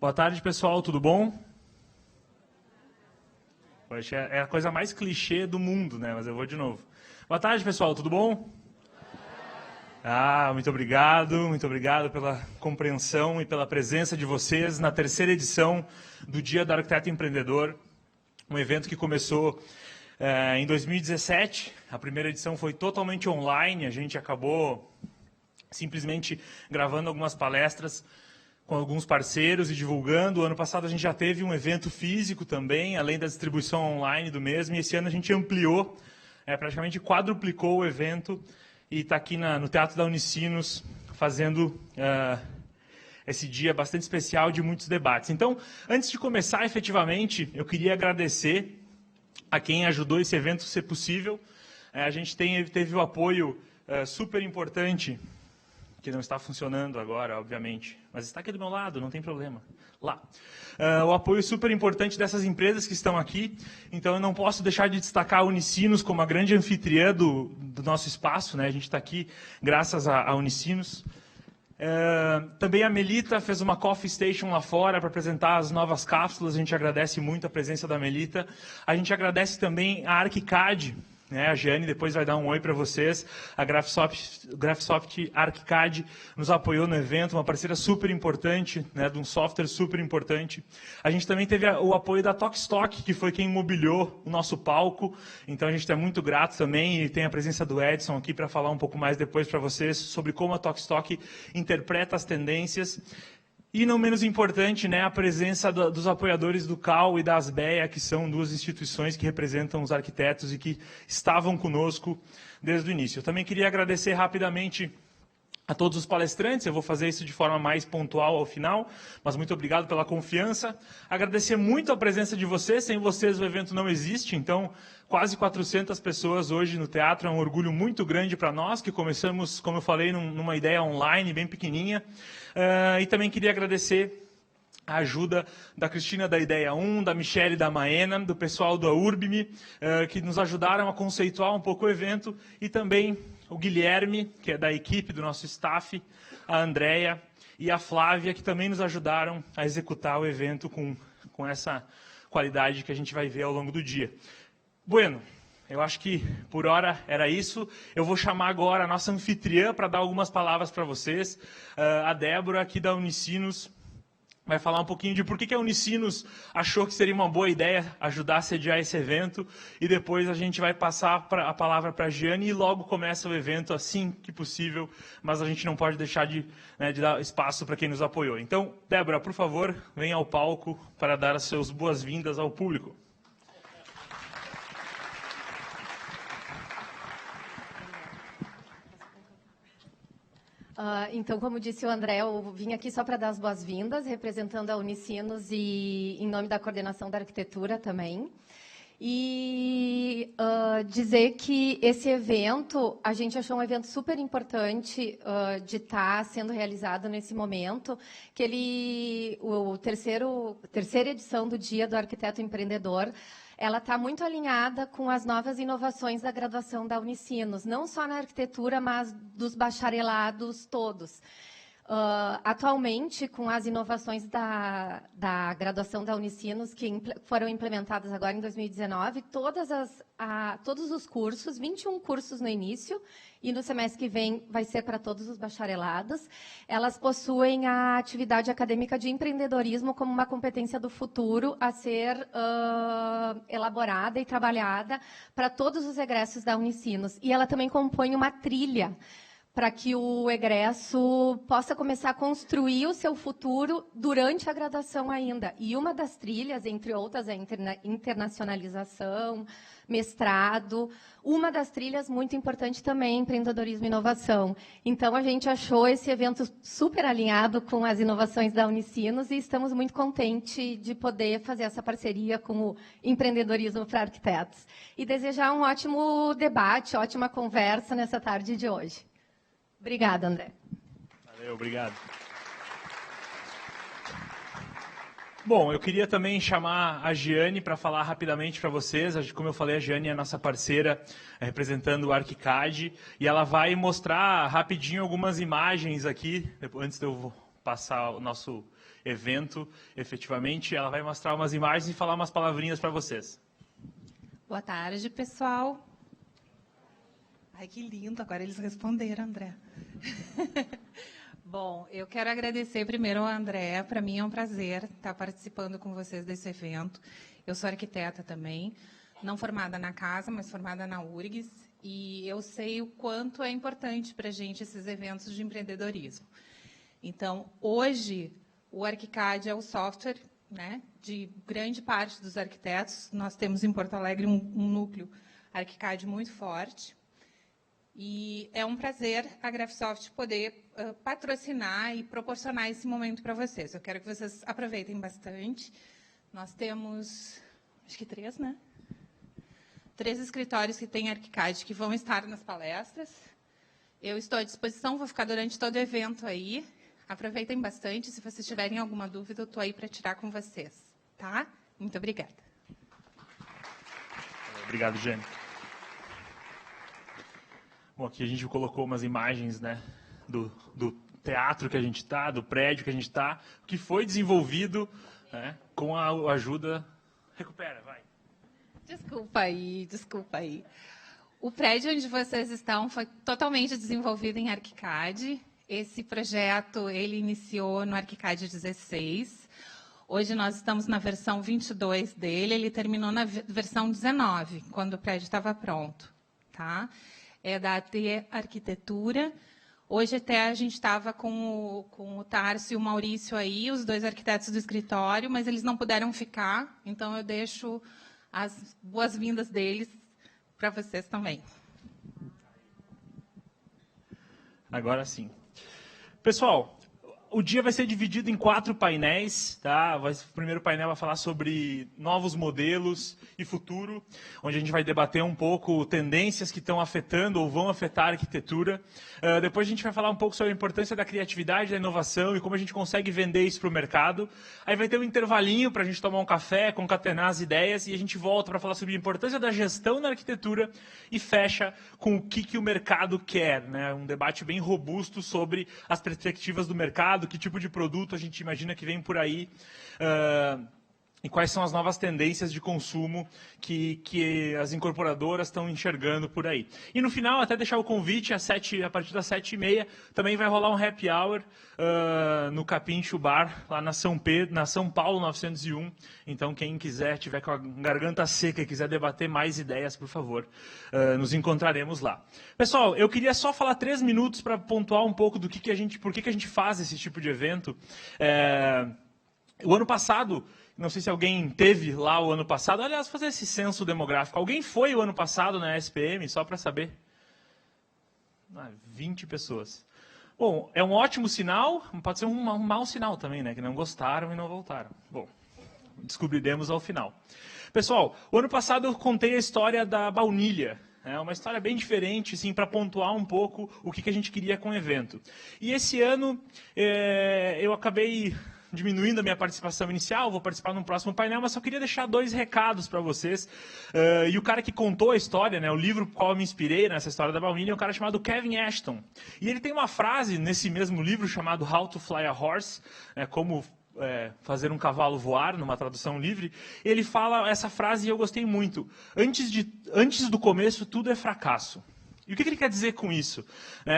Boa tarde, pessoal, tudo bom? Poxa, é a coisa mais clichê do mundo, né? Mas eu vou de novo. Boa tarde, pessoal, tudo bom? Muito obrigado pela compreensão e pela presença de vocês na terceira edição do Dia do Arquiteto Empreendedor, um evento que começou em 2017. A primeira edição foi totalmente online, a gente acabou simplesmente gravando algumas palestras com alguns parceiros e divulgando. O ano passado a gente já teve um evento físico também, além da distribuição online do mesmo, e esse ano a gente ampliou, praticamente quadruplicou o evento e está aqui no Teatro da Unicinos fazendo esse dia bastante especial de muitos debates. Então, antes de começar efetivamente, eu queria agradecer a quem ajudou esse evento ser possível. A gente teve o apoio super importante, que não está funcionando agora, obviamente, mas está aqui do meu lado, não tem problema. Lá. O apoio super importante dessas empresas que estão aqui, então eu não posso deixar de destacar a Unicinos como a grande anfitriã do nosso espaço, né? A gente está aqui graças a Unicinos. Também a Melita fez uma coffee station lá fora para apresentar as novas cápsulas, a gente agradece muito a presença da Melita. A gente agradece também a ArchiCAD, né? A Giane depois vai dar um oi para vocês. A Graphisoft ArchiCAD nos apoiou no evento, uma parceira super importante, né, de um software super importante. A gente também teve o apoio da Tokstok, que foi quem mobiliou o nosso palco. Então a gente está muito grato também, e tem a presença do Edson aqui para falar um pouco mais depois para vocês sobre como a Tokstok interpreta as tendências. E não menos importante, né, a presença dos apoiadores do CAL e da ASBEA, que são duas instituições que representam os arquitetos e que estavam conosco desde o início. Eu também queria agradecer rapidamente a todos os palestrantes, eu vou fazer isso de forma mais pontual ao final, mas muito obrigado pela confiança. Agradecer muito a presença de vocês, sem vocês o evento não existe, então quase 400 pessoas hoje no teatro, é um orgulho muito grande para nós, que começamos, como eu falei, numa ideia online, bem pequenininha. E também queria agradecer a ajuda da Cristina da Ideia 1, da Michele da Maena, do pessoal da Urbime, que nos ajudaram a conceituar um pouco o evento, e também o Guilherme, que é da equipe do nosso staff, a Andréia e a Flávia, que também nos ajudaram a executar o evento com essa qualidade que a gente vai ver ao longo do dia. Bueno, eu acho que por hora era isso. Eu vou chamar agora a nossa anfitriã para dar algumas palavras para vocês. A Débora, aqui da Unicinos, vai falar um pouquinho de por que a Unicinos achou que seria uma boa ideia ajudar a sediar esse evento, e depois a gente vai passar a palavra para a Giane e logo começa o evento assim que possível, mas a gente não pode deixar de dar espaço para quem nos apoiou. Então, Débora, por favor, venha ao palco para dar as suas boas-vindas ao público. Então, como disse o André, eu vim aqui só para dar as boas-vindas, representando a Unicinos e em nome da coordenação da arquitetura também. E dizer que esse evento, a gente achou um evento super importante de estar sendo realizado nesse momento, que terceira edição do Dia do Arquiteto Empreendedor, ela está muito alinhada com as novas inovações da graduação da Unicinos, não só na arquitetura, mas dos bacharelados todos. Atualmente, com as inovações da graduação da Unicinos, que foram implementadas agora em 2019, todos os cursos, 21 cursos no início, e no semestre que vem vai ser para todos os bacharelados, elas possuem a atividade acadêmica de empreendedorismo como uma competência do futuro a ser elaborada e trabalhada para todos os egressos da Unicinos. E ela também compõe uma trilha para que o egresso possa começar a construir o seu futuro durante a graduação ainda. E uma das trilhas, entre outras, é a internacionalização, mestrado. Uma das trilhas muito importante também, empreendedorismo e inovação. Então, a gente achou esse evento super alinhado com as inovações da Unicinos e estamos muito contentes de poder fazer essa parceria com o empreendedorismo para arquitetos. E desejar um ótimo debate, ótima conversa nessa tarde de hoje. Obrigada, André. Valeu, obrigado. Bom, eu queria também chamar a Giane para falar rapidamente para vocês. Como eu falei, a Giane é a nossa parceira representando o ArchiCAD, e ela vai mostrar rapidinho algumas imagens aqui, antes de eu passar o nosso evento, efetivamente. Ela vai mostrar umas imagens e falar umas palavrinhas para vocês. Boa tarde, pessoal. Ai, que lindo, agora eles responderam, André. Bom, eu quero agradecer primeiro ao André. Para mim é um prazer estar participando com vocês desse evento. Eu sou arquiteta também, não formada na casa, mas formada na URGS, e eu sei o quanto é importante para a gente esses eventos de empreendedorismo. Então, hoje, o ArchiCAD é o software, né, de grande parte dos arquitetos. Nós temos em Porto Alegre um núcleo ArchiCAD muito forte. E é um prazer a Graphisoft poder patrocinar e proporcionar esse momento para vocês. Eu quero que vocês aproveitem bastante. Nós temos, acho que 3, né? 3 escritórios que têm ArchiCAD que vão estar nas palestras. Eu estou à disposição, vou ficar durante todo o evento aí. Aproveitem bastante. Se vocês tiverem alguma dúvida, eu estou aí para tirar com vocês. Tá? Muito obrigada. Obrigado, Jane. Bom, aqui a gente colocou umas imagens, né, do teatro que a gente está, do prédio que a gente está, que foi desenvolvido, né, com a ajuda... Recupera, vai. Desculpa aí. O prédio onde vocês estão foi totalmente desenvolvido em ArchiCAD. Esse projeto, ele iniciou no ArchiCAD 16. Hoje nós estamos na versão 22 dele, ele terminou na versão 19, quando o prédio estava pronto, tá? É da AT Arquitetura. Hoje até a gente estava com o Tarso e o Maurício aí, os 2 arquitetos do escritório, mas eles não puderam ficar, então eu deixo as boas-vindas deles para vocês também. Agora sim. Pessoal, o dia vai ser dividido em 4 painéis, tá? O primeiro painel vai falar sobre novos modelos e futuro, onde a gente vai debater um pouco tendências que estão afetando ou vão afetar a arquitetura. Depois a gente vai falar um pouco sobre a importância da criatividade, da inovação e como a gente consegue vender isso para o mercado. Aí vai ter um intervalinho para a gente tomar um café, concatenar as ideias e a gente volta para falar sobre a importância da gestão na arquitetura e fecha com o que o mercado quer, né? Um debate bem robusto sobre as perspectivas do mercado, que tipo de produto a gente imagina que vem por aí e quais são as novas tendências de consumo que as incorporadoras estão enxergando por aí. E no final, até deixar o convite, a partir das 7h30, também vai rolar um happy hour no Capincho Bar, lá na São Paulo 901. Então, quem quiser, tiver com a garganta seca e quiser debater mais ideias, por favor, nos encontraremos lá. Pessoal, eu queria só falar 3 minutos para pontuar um pouco do por que a gente faz esse tipo de evento. O ano passado... Não sei se alguém teve lá o ano passado. Aliás, fazer esse censo demográfico. Alguém foi o ano passado na SPM, só para saber? 20 pessoas. Bom, é um ótimo sinal, pode ser um mau sinal também, né? Que não gostaram e não voltaram. Bom, descobriremos ao final. Pessoal, o ano passado eu contei a história da baunilha. É uma história bem diferente, assim, para pontuar um pouco o que a gente queria com o evento. E esse ano eu acabei... diminuindo a minha participação inicial, vou participar no próximo painel, mas só queria deixar 2 recados para vocês. E o cara que contou a história, né, o livro por qual eu me inspirei nessa história da baunilha, é um cara chamado Kevin Ashton. E ele tem uma frase nesse mesmo livro chamado How to Fly a Horse, como fazer um cavalo voar, numa tradução livre. Ele fala essa frase e eu gostei muito. Antes do começo, tudo é fracasso. E o que ele quer dizer com isso?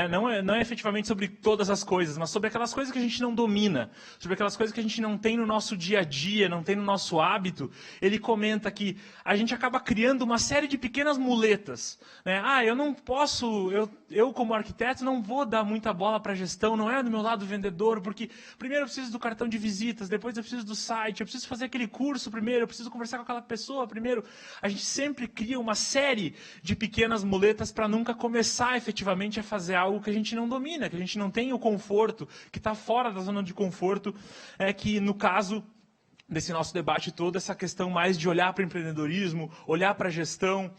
Não é efetivamente sobre todas as coisas, mas sobre aquelas coisas que a gente não domina, sobre aquelas coisas que a gente não tem no nosso dia a dia, não tem no nosso hábito. Ele comenta que a gente acaba criando uma série de pequenas muletas. Eu não posso, eu como arquiteto não vou dar muita bola para a gestão, não é do meu lado vendedor, porque primeiro eu preciso do cartão de visitas, depois eu preciso do site, eu preciso fazer aquele curso primeiro, eu preciso conversar com aquela pessoa primeiro. A gente sempre cria uma série de pequenas muletas para nunca começar efetivamente a fazer algo que a gente não domina, que a gente não tem o conforto, que está fora da zona de conforto, que no caso desse nosso debate todo, essa questão mais de olhar para o empreendedorismo, olhar para a gestão.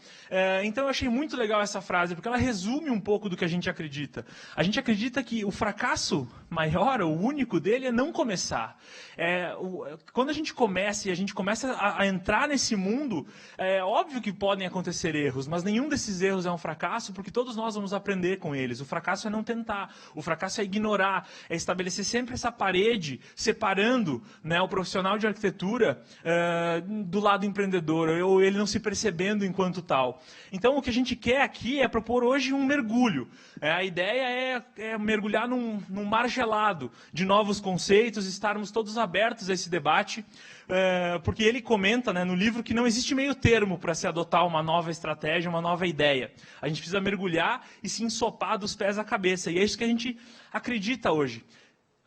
Então, eu achei muito legal essa frase, porque ela resume um pouco do que a gente acredita. A gente acredita que o fracasso maior, o único dele, é não começar. Quando a gente começa e a gente começa a entrar nesse mundo, é óbvio que podem acontecer erros, mas nenhum desses erros é um fracasso, porque todos nós vamos aprender com eles. O fracasso é não tentar, o fracasso é ignorar, é estabelecer sempre essa parede separando, né, o profissional de arquitetura do lado empreendedor, ou ele não se percebendo enquanto tal. Então, o que a gente quer aqui é propor hoje um mergulho. A ideia é mergulhar num mar gelado de novos conceitos, estarmos todos abertos a esse debate, porque ele comenta, né, no livro que não existe meio termo para se adotar uma nova estratégia, uma nova ideia. A gente precisa mergulhar e se ensopar dos pés à cabeça. E é isso que a gente acredita hoje.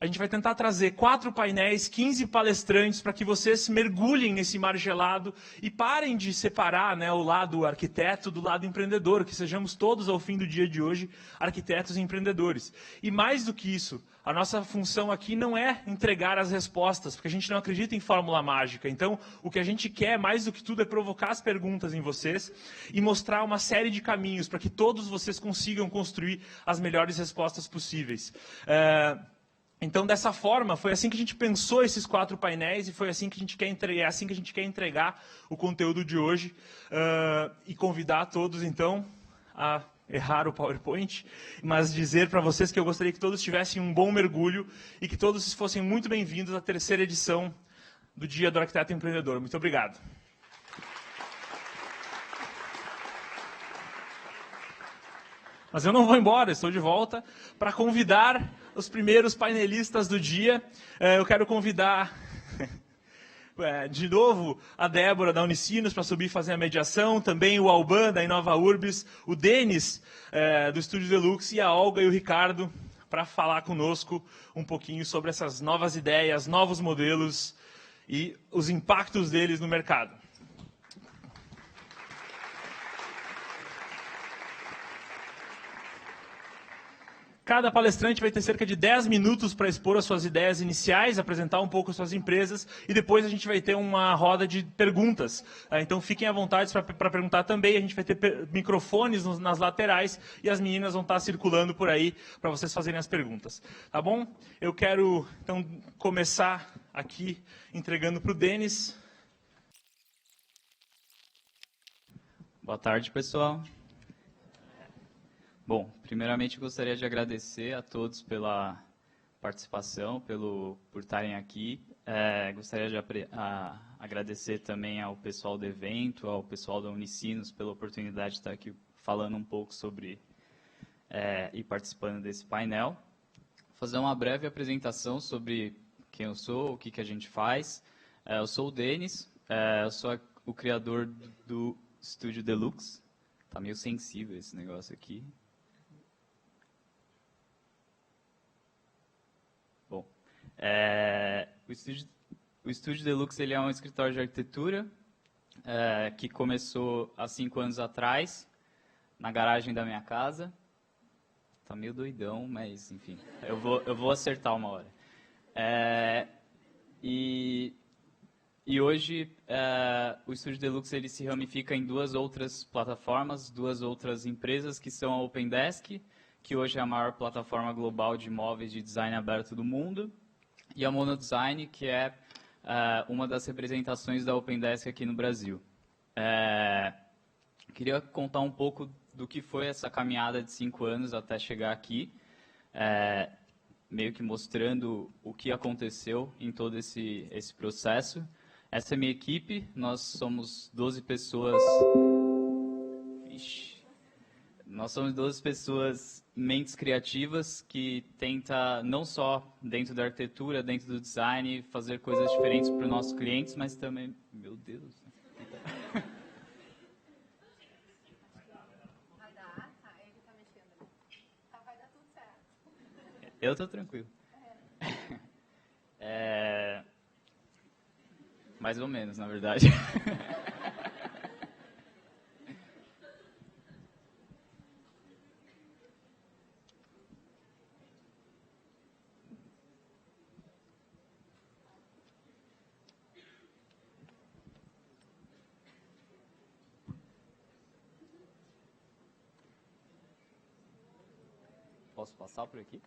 A gente vai tentar trazer 4 painéis, 15 palestrantes, para que vocês mergulhem nesse mar gelado e parem de separar, né, o lado arquiteto do lado empreendedor, que sejamos todos, ao fim do dia de hoje, arquitetos e empreendedores. E mais do que isso, a nossa função aqui não é entregar as respostas, porque a gente não acredita em fórmula mágica. Então, o que a gente quer, mais do que tudo, é provocar as perguntas em vocês e mostrar uma série de caminhos para que todos vocês consigam construir as melhores respostas possíveis. Então, dessa forma, foi assim que a gente pensou esses 4 painéis e foi assim que a gente quer entregar, é assim que a gente quer entregar o conteúdo de hoje e convidar a todos, então, a errar o PowerPoint, mas dizer para vocês que eu gostaria que todos tivessem um bom mergulho e que todos fossem muito bem-vindos à 3ª edição do Dia do Arquiteto Empreendedor. Muito obrigado. Mas eu não vou embora, estou de volta para convidar os primeiros painelistas do dia. Eu quero convidar, de novo, a Débora da Unicinos para subir e fazer a mediação, também o Alban da Inova Urbis, o Denis do Estúdio Deluxe e a Olga e o Ricardo para falar conosco um pouquinho sobre essas novas ideias, novos modelos e os impactos deles no mercado. Cada palestrante vai ter cerca de 10 minutos para expor as suas ideias iniciais, apresentar um pouco as suas empresas, e depois a gente vai ter uma roda de perguntas. Então, fiquem à vontade para perguntar também. A gente vai ter microfones nas laterais e as meninas vão estar circulando por aí para vocês fazerem as perguntas. Tá bom? Eu quero, então, começar aqui entregando para o Denis. Boa tarde, pessoal. Bom, primeiramente gostaria de agradecer a todos pela participação, por estarem aqui. Gostaria de agradecer também ao pessoal do evento, ao pessoal da Unicinos, pela oportunidade de estar aqui falando um pouco sobre e participando desse painel. Vou fazer uma breve apresentação sobre quem eu sou, o que a gente faz. Eu sou o Denis, eu sou o criador do Estúdio Deluxe. Está meio sensível esse negócio aqui. Bom, o Estúdio Deluxe ele é um escritório de arquitetura que começou há 5 anos atrás, na garagem da minha casa. Tá meio doidão, mas enfim, eu vou acertar uma hora. E hoje o Estúdio Deluxe ele se ramifica em 2 outras plataformas, 2 outras empresas, que são a Opendesk, que hoje é a maior plataforma global de imóveis de design aberto do mundo, e a Monodesign, que é uma das representações da Opendesk aqui no Brasil. Queria contar um pouco do que foi essa caminhada de 5 anos até chegar aqui, meio que mostrando o que aconteceu em todo esse processo. Essa é a minha equipe, nós somos 12 pessoas... Ixi. Nós somos 12 pessoas, mentes criativas, que tenta não só dentro da arquitetura, dentro do design, fazer coisas diferentes para os nossos clientes, mas também... Meu Deus... Vai dar? Tá, ele tá mexendo. Tá, vai dar tudo certo. Eu tô tranquilo. Mais ou menos, na verdade. Posso passar por aqui?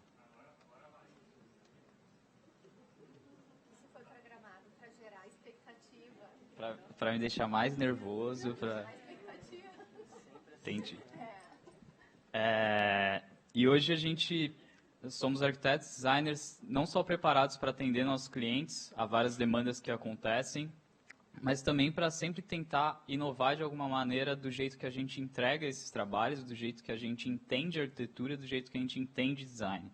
Isso foi programado para gerar expectativa. Para me deixar mais nervoso, para... Entendi. E hoje a gente somos arquitetos, designers, não só preparados para atender nossos clientes a várias demandas que acontecem, mas também para sempre tentar inovar de alguma maneira do jeito que a gente entrega esses trabalhos, do jeito que a gente entende a arquitetura, do jeito que a gente entende design.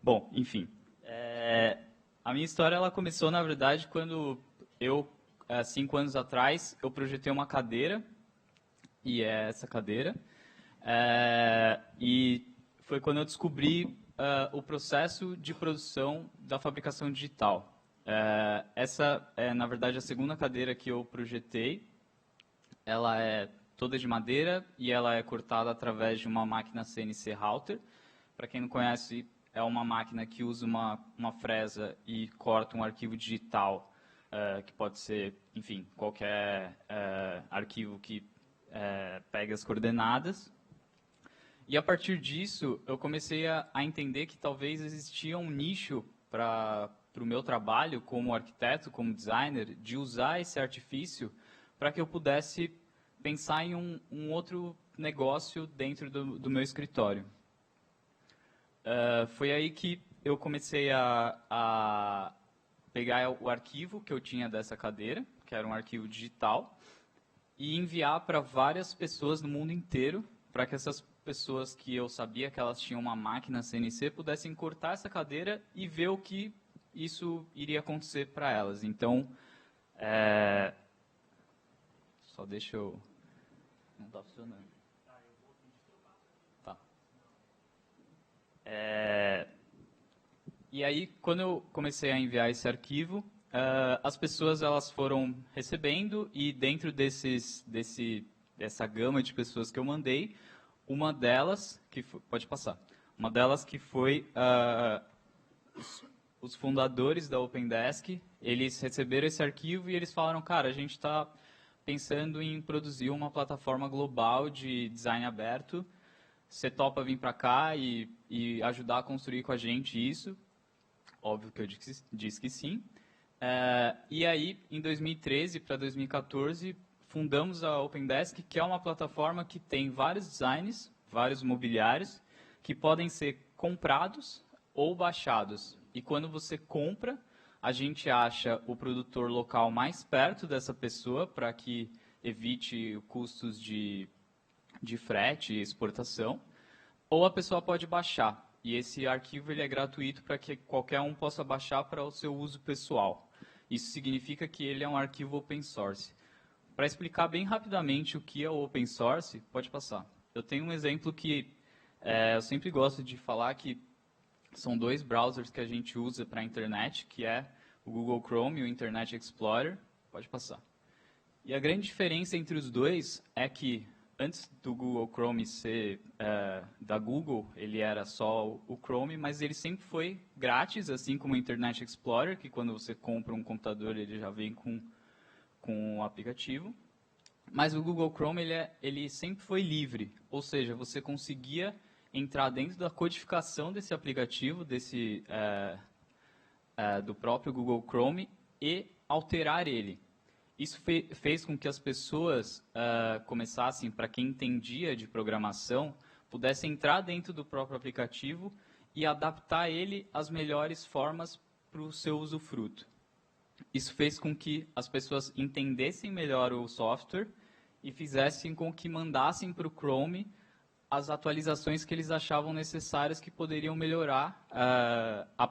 Bom, enfim, a minha história ela começou, na verdade, quando eu, 5 anos atrás, eu projetei uma cadeira, e é essa cadeira, e foi quando eu descobri o processo de produção da fabricação digital. Essa é, na verdade, a segunda cadeira que eu projetei. Ela é toda de madeira e ela é cortada através de uma máquina CNC router. Para quem não conhece, é uma máquina que usa uma fresa e corta um arquivo digital, que pode ser, enfim, qualquer arquivo que pegue as coordenadas. E a partir disso, eu comecei a entender que talvez existia um nicho para o meu trabalho como arquiteto, como designer, de usar esse artifício para que eu pudesse pensar em um outro negócio dentro do meu escritório. Foi aí que eu comecei a pegar o arquivo que eu tinha dessa cadeira, que era um arquivo digital, e enviar para várias pessoas no mundo inteiro, para que essas pessoas que eu sabia que elas tinham uma máquina CNC pudessem cortar essa cadeira e ver o que isso iria acontecer para elas. Então, só deixa eu... Não está funcionando. Tá. E aí, quando eu comecei a enviar esse arquivo, as pessoas elas foram recebendo e dentro dessa gama de pessoas que eu mandei, uma delas, pode passar, uma delas que foi os fundadores da Opendesk, eles receberam esse arquivo e eles falaram, cara, a gente está pensando em produzir uma plataforma global de design aberto, você topa vir para cá e ajudar a construir com a gente isso? Óbvio que eu disse que sim. E aí, em 2013 para 2014, fundamos a Opendesk, que é uma plataforma que tem vários designs, vários mobiliários, que podem ser comprados ou baixados. E quando você compra, a gente acha o produtor local mais perto dessa pessoa, para que evite custos de frete e exportação, ou a pessoa pode baixar. E esse arquivo ele é gratuito para que qualquer um possa baixar para o seu uso pessoal. Isso significa que ele é um arquivo open source. Para explicar bem rapidamente o que é o open source, pode passar. Eu tenho um exemplo que eu sempre gosto de falar, que são 2 browsers que a gente usa para a internet, que é o Google Chrome e o Internet Explorer. Pode passar. E a grande diferença entre os dois é que, antes do Google Chrome ser da Google, ele era só o Chrome, mas ele sempre foi grátis, assim como o Internet Explorer, que quando você compra um computador, ele já vem com o aplicativo. Mas o Google Chrome ele sempre foi livre, ou seja, você conseguia entrar dentro da codificação desse aplicativo, do próprio Google Chrome, e alterar ele. Isso fez com que as pessoas começassem, para quem entendia de programação, pudessem entrar dentro do próprio aplicativo e adaptar ele às melhores formas para o seu usufruto. Isso fez com que as pessoas entendessem melhor o software e fizessem com que mandassem para o Chrome as atualizações que eles achavam necessárias, que poderiam melhorar o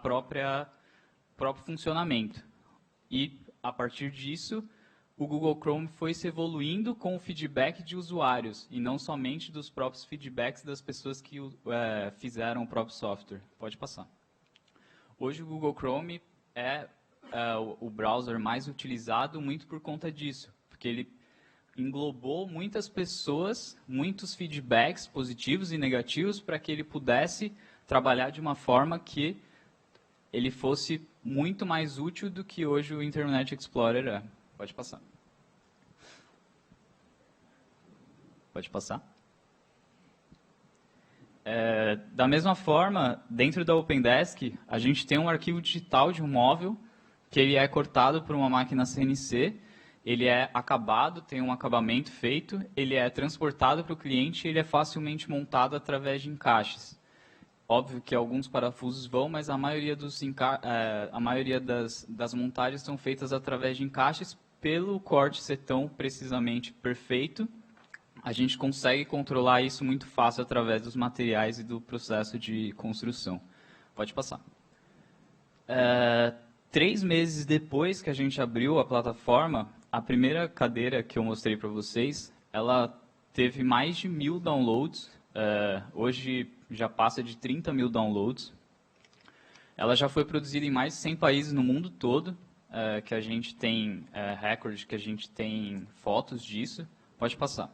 próprio funcionamento. E, a partir disso, o Google Chrome foi se evoluindo com o feedback de usuários, e não somente dos próprios feedbacks das pessoas que fizeram o próprio software. Pode passar. Hoje, o Google Chrome é o browser mais utilizado muito por conta disso, porque ele englobou muitas pessoas, muitos feedbacks positivos e negativos, para que ele pudesse trabalhar de uma forma que ele fosse muito mais útil do que hoje o Internet Explorer é. Pode passar. Pode passar. Da mesma forma, dentro da Opendesk, a gente tem um arquivo digital de um móvel que ele é cortado por uma máquina CNC, ele é acabado, tem um acabamento feito, ele é transportado para o cliente e ele é facilmente montado através de encaixes. Óbvio que alguns parafusos vão, mas a maioria, das montagens são feitas através de encaixes. Pelo corte ser tão precisamente perfeito, a gente consegue controlar isso muito fácil através dos materiais e do processo de construção. Pode passar. 3 meses depois que a gente abriu a plataforma, a primeira cadeira que eu mostrei para vocês, ela teve mais de 1.000 downloads. Hoje já passa de 30 mil downloads. Ela já foi produzida em mais de 100 países no mundo todo, que a gente tem recorde, que a gente tem fotos disso. Pode passar.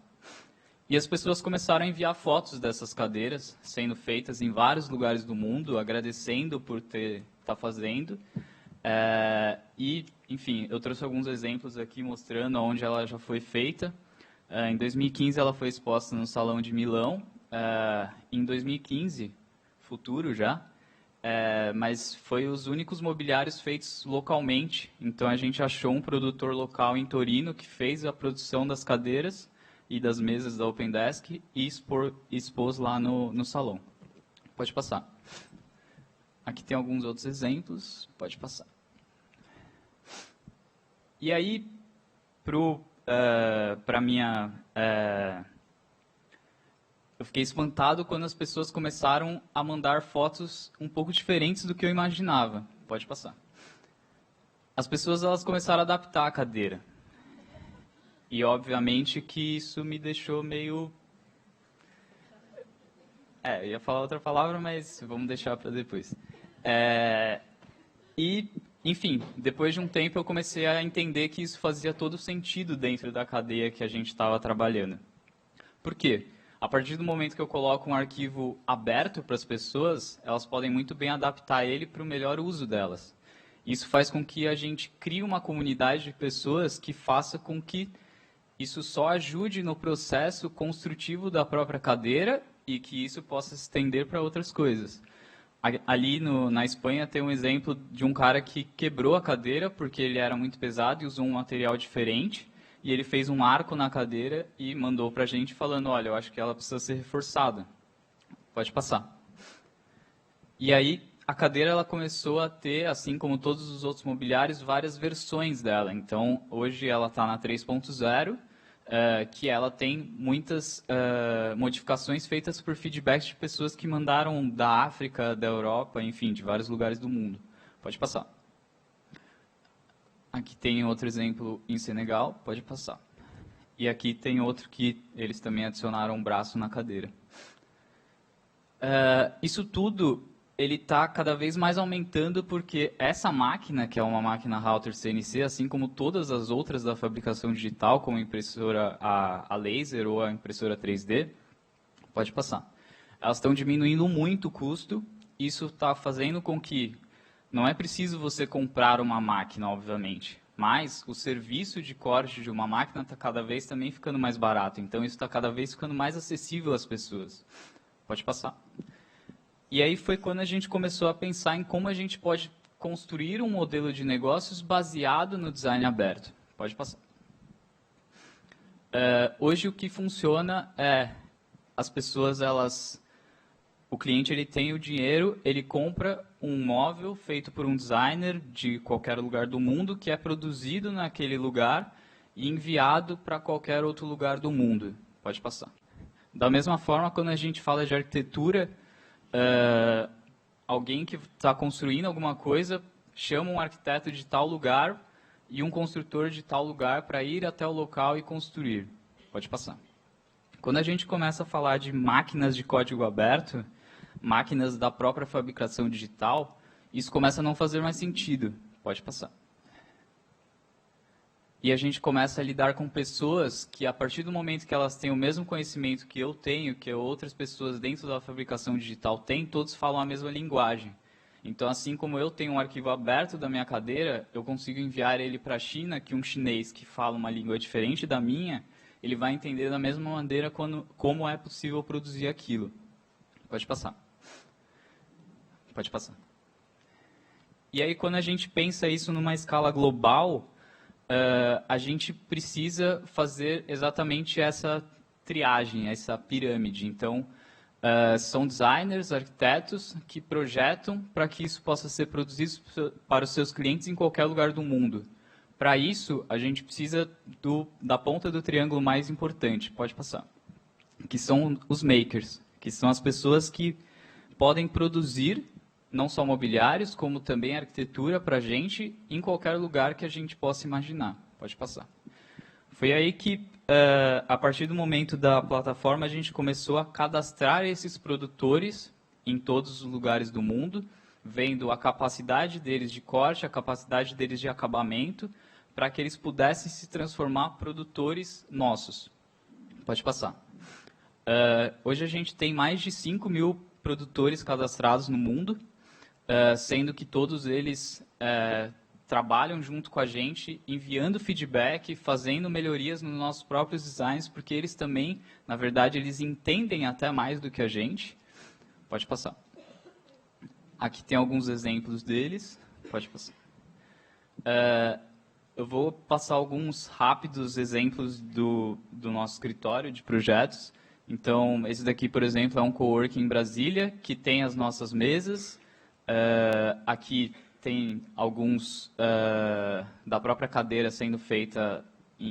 E as pessoas começaram a enviar fotos dessas cadeiras, sendo feitas em vários lugares do mundo, agradecendo por estar fazendo. E, enfim, eu trouxe alguns exemplos aqui mostrando onde ela já foi feita. Em 2015, ela foi exposta no Salão de Milão. Em 2015, futuro já, mas foi os únicos mobiliários feitos localmente. Então, a gente achou um produtor local em Torino que fez a produção das cadeiras e das mesas da Opendesk e expôs lá no salão. Pode passar. Aqui tem alguns outros exemplos. Pode passar. E aí, para minha... eu fiquei espantado quando as pessoas começaram a mandar fotos um pouco diferentes do que eu imaginava. Pode passar. As pessoas elas começaram a adaptar a cadeira. E, obviamente, que isso me deixou meio... eu ia falar outra palavra, mas vamos deixar para depois. Enfim, depois de um tempo eu comecei a entender que isso fazia todo sentido dentro da cadeia que a gente estava trabalhando. Por quê? A partir do momento que eu coloco um arquivo aberto para as pessoas, elas podem muito bem adaptar ele para o melhor uso delas. Isso faz com que a gente crie uma comunidade de pessoas que faça com que isso só ajude no processo construtivo da própria cadeira e que isso possa se estender para outras coisas. Ali na Espanha tem um exemplo de um cara que quebrou a cadeira porque ele era muito pesado e usou um material diferente. E ele fez um arco na cadeira e mandou para a gente falando, olha, eu acho que ela precisa ser reforçada. Pode passar. E aí a cadeira ela começou a ter, assim como todos os outros mobiliários, várias versões dela. Então, hoje ela está na 3.0, que ela tem muitas modificações feitas por feedbacks de pessoas que mandaram da África, da Europa, enfim, de vários lugares do mundo. Pode passar. Aqui tem outro exemplo em Senegal, pode passar. E aqui tem outro que eles também adicionaram um braço na cadeira. Isso tudo ele está cada vez mais aumentando porque essa máquina, que é uma máquina router CNC, assim como todas as outras da fabricação digital, como a impressora a laser ou a impressora 3D, pode passar. Elas estão diminuindo muito o custo, isso está fazendo com que não é preciso você comprar uma máquina, obviamente, mas o serviço de corte de uma máquina está cada vez também ficando mais barato. Então, isso está cada vez ficando mais acessível às pessoas. Pode passar. E aí foi quando a gente começou a pensar em como a gente pode construir um modelo de negócios baseado no design aberto. Pode passar. Hoje, o que funciona é as pessoas, o cliente ele tem o dinheiro, ele compra um móvel feito por um designer de qualquer lugar do mundo, que é produzido naquele lugar e enviado para qualquer outro lugar do mundo. Pode passar. Da mesma forma, quando a gente fala de arquitetura, alguém que está construindo alguma coisa chama um arquiteto de tal lugar e um construtor de tal lugar para ir até o local e construir. Pode passar. Quando a gente começa a falar de máquinas de código aberto, máquinas da própria fabricação digital, isso começa a não fazer mais sentido. Pode passar. E a gente começa a lidar com pessoas que, a partir do momento que elas têm o mesmo conhecimento que eu tenho, que outras pessoas dentro da fabricação digital têm, todos falam a mesma linguagem. Então, assim como eu tenho um arquivo aberto da minha cadeira, eu consigo enviar ele para a China, que um chinês que fala uma língua diferente da minha, ele vai entender da mesma maneira como é possível produzir aquilo. Pode passar. Pode passar. E aí, quando a gente pensa isso numa escala global, a gente precisa fazer exatamente essa triagem, essa pirâmide. Então, são designers, arquitetos que projetam para que isso possa ser produzido para os seus clientes em qualquer lugar do mundo. Para isso, a gente precisa da ponta do triângulo mais importante, pode passar, que são os makers, que são as pessoas que podem produzir não só mobiliários, como também arquitetura para a gente em qualquer lugar que a gente possa imaginar. Pode passar. Foi aí que, a partir do momento da plataforma, a gente começou a cadastrar esses produtores em todos os lugares do mundo, vendo a capacidade deles de corte, a capacidade deles de acabamento, para que eles pudessem se transformar em produtores nossos. Pode passar. Hoje a gente tem mais de 5.000 produtores cadastrados no mundo, sendo que todos eles trabalham junto com a gente, enviando feedback, fazendo melhorias nos nossos próprios designs, porque eles também, na verdade, eles entendem até mais do que a gente. Pode passar. Aqui tem alguns exemplos deles. Pode passar. Eu vou passar alguns rápidos exemplos do nosso escritório de projetos. Então, esse daqui, por exemplo, é um coworking em Brasília, que tem as nossas mesas. Aqui tem alguns da própria cadeira sendo feita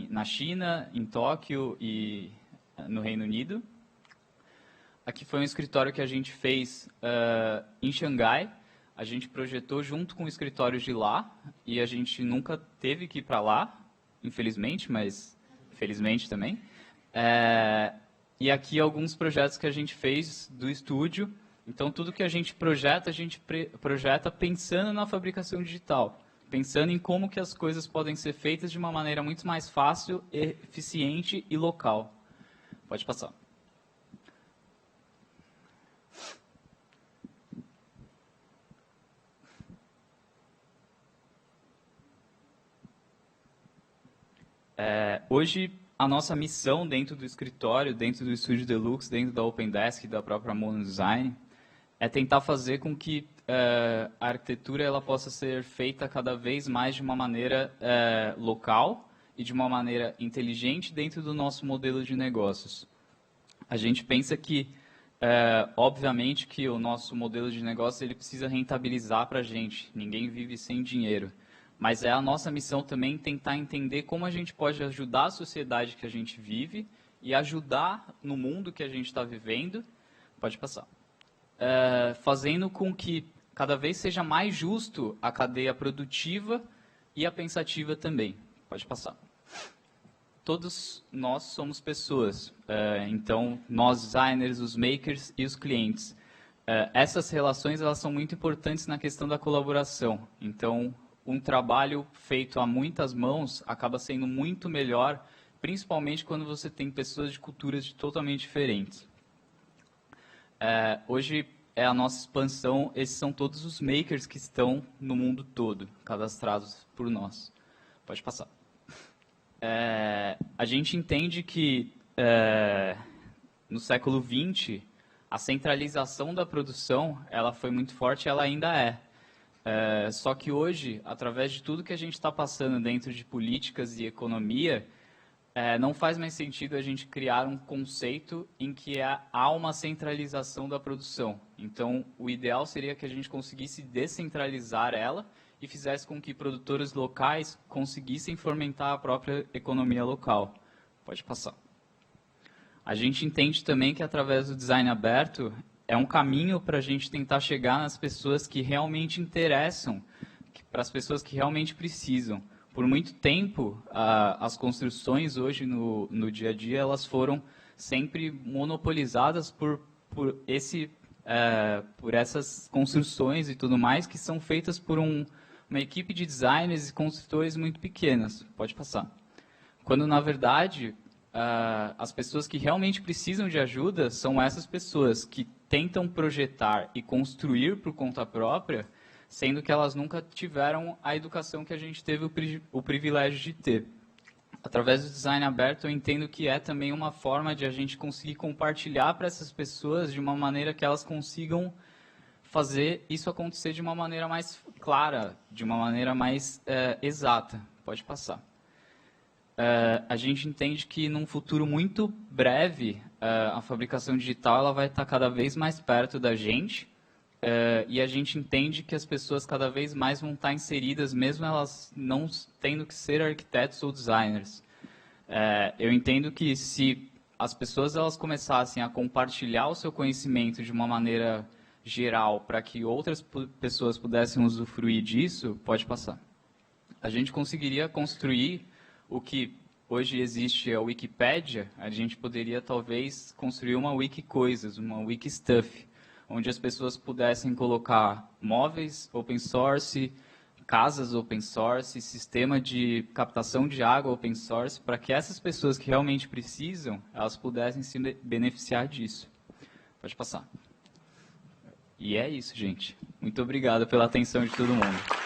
na China, em Tóquio e no Reino Unido. Aqui foi um escritório que a gente fez em Xangai. A gente projetou junto com escritórios de lá e a gente nunca teve que ir para lá, infelizmente, mas felizmente também. E aqui alguns projetos que a gente fez do estúdio. Então, tudo que a gente projeta pensando na fabricação digital, pensando em como que as coisas podem ser feitas de uma maneira muito mais fácil, eficiente e local. Pode passar. Hoje, a nossa missão dentro do escritório, dentro do Estúdio Deluxe, dentro da Opendesk e da própria Mono Design, é tentar fazer com que a arquitetura ela possa ser feita cada vez mais de uma maneira local e de uma maneira inteligente dentro do nosso modelo de negócios. A gente pensa que, obviamente, que o nosso modelo de negócio ele precisa rentabilizar para a gente. Ninguém vive sem dinheiro. Mas é a nossa missão também tentar entender como a gente pode ajudar a sociedade que a gente vive e ajudar no mundo que a gente está vivendo. Pode passar. Fazendo com que cada vez seja mais justo a cadeia produtiva e a pensativa também. Pode passar. Todos nós somos pessoas, então nós designers, os makers e os clientes. Essas relações elas são muito importantes na questão da colaboração. Então, um trabalho feito a muitas mãos acaba sendo muito melhor, principalmente quando você tem pessoas de culturas totalmente diferentes. Hoje é a nossa expansão, esses são todos os makers que estão no mundo todo, cadastrados por nós. Pode passar. A gente entende que no século XX, a centralização da produção ela foi muito forte e ela ainda é. Só que hoje, através de tudo que a gente está passando dentro de políticas e economia, não faz mais sentido a gente criar um conceito em que há uma centralização da produção. Então, o ideal seria que a gente conseguisse descentralizar ela e fizesse com que produtores locais conseguissem fomentar a própria economia local. Pode passar. A gente entende também que, através do design aberto, é um caminho para a gente tentar chegar nas pessoas que realmente interessam, para as pessoas que realmente precisam. Por muito tempo, as construções hoje no dia a dia, elas foram sempre monopolizadas por essas construções e tudo mais, que são feitas por uma equipe de designers e construtores muito pequenas. Pode passar. Quando, na verdade, as pessoas que realmente precisam de ajuda são essas pessoas que tentam projetar e construir por conta própria, sendo que elas nunca tiveram a educação que a gente teve o privilégio de ter. através do design aberto, eu entendo que é também uma forma de a gente conseguir compartilhar para essas pessoas de uma maneira que elas consigam fazer isso acontecer de uma maneira mais clara, de uma maneira mais exata. Pode passar. A gente entende que num futuro muito breve, a fabricação digital ela vai estar cada vez mais perto da gente, e a gente entende que as pessoas cada vez mais vão estar inseridas, mesmo elas não tendo que ser arquitetos ou designers. Eu entendo que se as pessoas elas começassem a compartilhar o seu conhecimento de uma maneira geral para que outras pessoas pudessem usufruir disso, pode passar. A gente conseguiria construir o que hoje existe a Wikipédia, a gente poderia talvez construir uma Wiki-coisas, uma Wiki-stuff, onde as pessoas pudessem colocar móveis open source, casas open source, sistema de captação de água open source, para que essas pessoas que realmente precisam, elas pudessem se beneficiar disso. Pode passar. E é isso, gente. Muito obrigado pela atenção de todo mundo.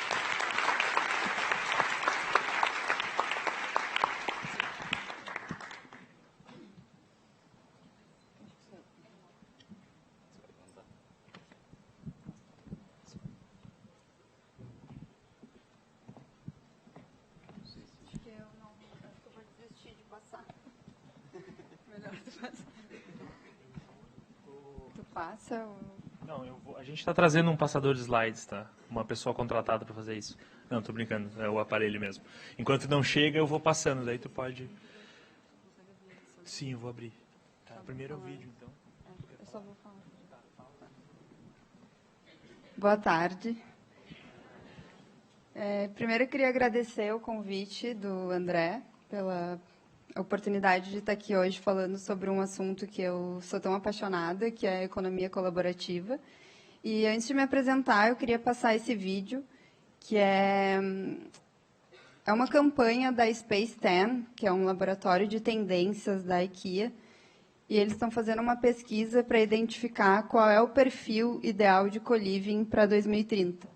Tu passa ou... Não, a gente está trazendo um passador de slides, tá? Uma pessoa contratada para fazer isso. Não, estou brincando, é o aparelho mesmo. Enquanto não chega, eu vou passando, daí tu pode... Sim, eu vou abrir. Tá, primeiro é o vídeo, então. Eu só vou falar. Boa tarde. Primeiro, eu queria agradecer o convite do André pela oportunidade de estar aqui hoje falando sobre um assunto que eu sou tão apaixonada, que é a economia colaborativa. E antes de me apresentar, eu queria passar esse vídeo, que é uma campanha da Space 10, que é um laboratório de tendências da IKEA, e eles estão fazendo uma pesquisa para identificar qual é o perfil ideal de co-living para 2030.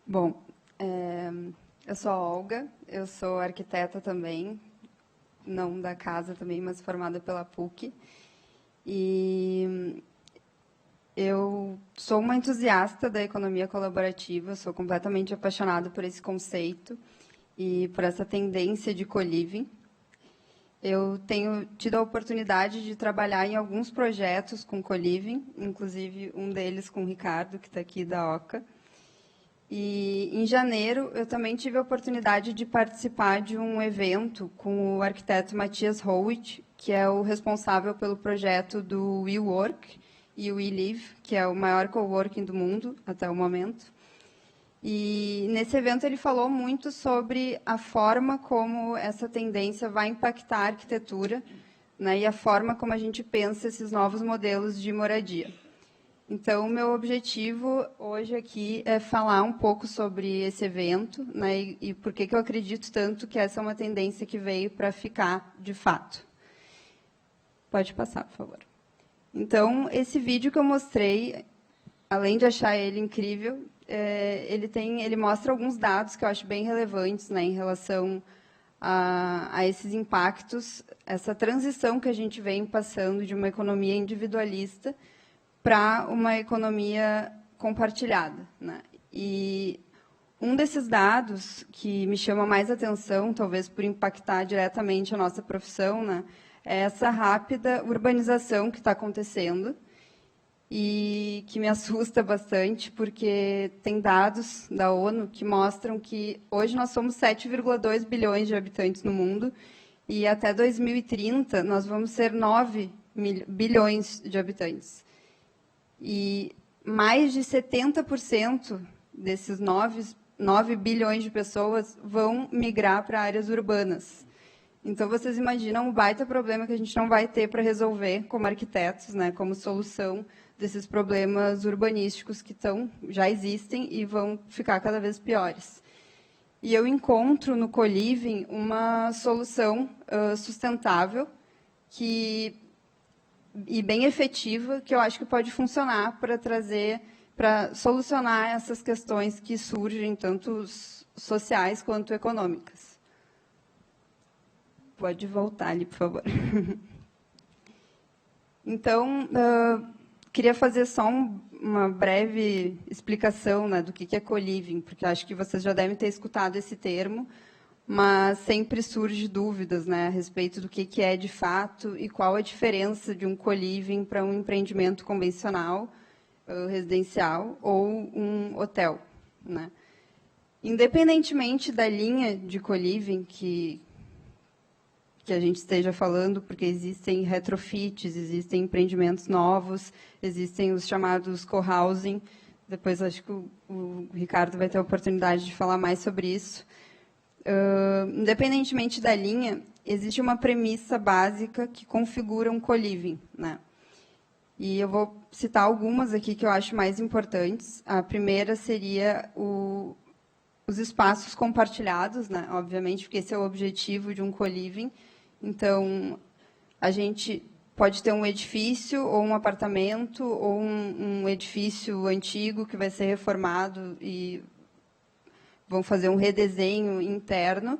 Bom, eu sou a Olga, eu sou arquiteta também, não da casa também, mas formada pela PUC. E eu sou uma entusiasta da economia colaborativa, sou completamente apaixonada por esse conceito e por essa tendência de co-living. Eu tenho tido a oportunidade de trabalhar em alguns projetos com co-living, inclusive um deles com o Ricardo, que está aqui da OCA. E, em janeiro, eu também tive a oportunidade de participar de um evento com o arquiteto Matias Howitt, que é o responsável pelo projeto do WeWork e o WeLive, que é o maior coworking do mundo até o momento. E, nesse evento, ele falou muito sobre a forma como essa tendência vai impactar a arquitetura, né, e a forma como a gente pensa esses novos modelos de moradia. Então, o meu objetivo hoje aqui é falar um pouco sobre esse evento, né, e por que eu acredito tanto que essa é uma tendência que veio para ficar de fato. Pode passar, por favor. Então, esse vídeo que eu mostrei, além de achar ele incrível, ele mostra alguns dados que eu acho bem relevantes, né, em relação a esses impactos, essa transição que a gente vem passando de uma economia individualista para uma economia compartilhada, né? E um desses dados que me chama mais atenção, talvez por impactar diretamente a nossa profissão, né, é essa rápida urbanização que está acontecendo e que me assusta bastante, porque tem dados da ONU que mostram que hoje nós somos 7,2 bilhões de habitantes no mundo e até 2030 nós vamos ser 9 bilhões de habitantes. E mais de 70% desses 9 bilhões de pessoas vão migrar para áreas urbanas. Então, vocês imaginam o baita problema que a gente não vai ter para resolver como arquitetos, né, como solução desses problemas urbanísticos que já existem e vão ficar cada vez piores. E eu encontro no co-living uma solução sustentável e bem efetiva, que eu acho que pode funcionar para solucionar essas questões que surgem, tanto sociais quanto econômicas. Pode voltar ali, por favor. Então, queria fazer só uma breve explicação, né, do que é co-living, porque acho que vocês já devem ter escutado esse termo, mas sempre surge dúvidas, né, a respeito do que é de fato e qual a diferença de um co-living para um empreendimento convencional, residencial ou um hotel, né? Independentemente da linha de co-living que a gente esteja falando, porque existem retrofits, existem empreendimentos novos, existem os chamados co-housing. Depois, acho que o Ricardo vai ter a oportunidade de falar mais sobre isso. Independentemente da linha, existe uma premissa básica que configura um co-living, né? E eu vou citar algumas aqui que eu acho mais importantes. A primeira seria os espaços compartilhados, né? Obviamente, porque esse é o objetivo de um co-living. Então, a gente pode ter um edifício, ou um apartamento, ou um edifício antigo que vai ser reformado e vão fazer um redesenho interno.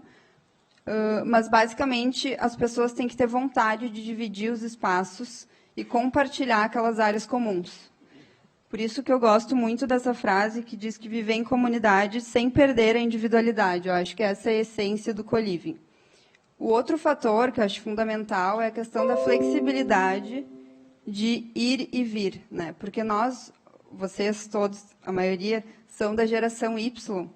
Mas, basicamente, as pessoas têm que ter vontade de dividir os espaços e compartilhar aquelas áreas comuns. Por isso que eu gosto muito dessa frase que diz que viver em comunidade sem perder a individualidade. Eu acho que essa é a essência do co-living. O outro fator que eu acho fundamental é a questão da flexibilidade de ir e vir, né? Porque vocês todos, a maioria, são da geração Y,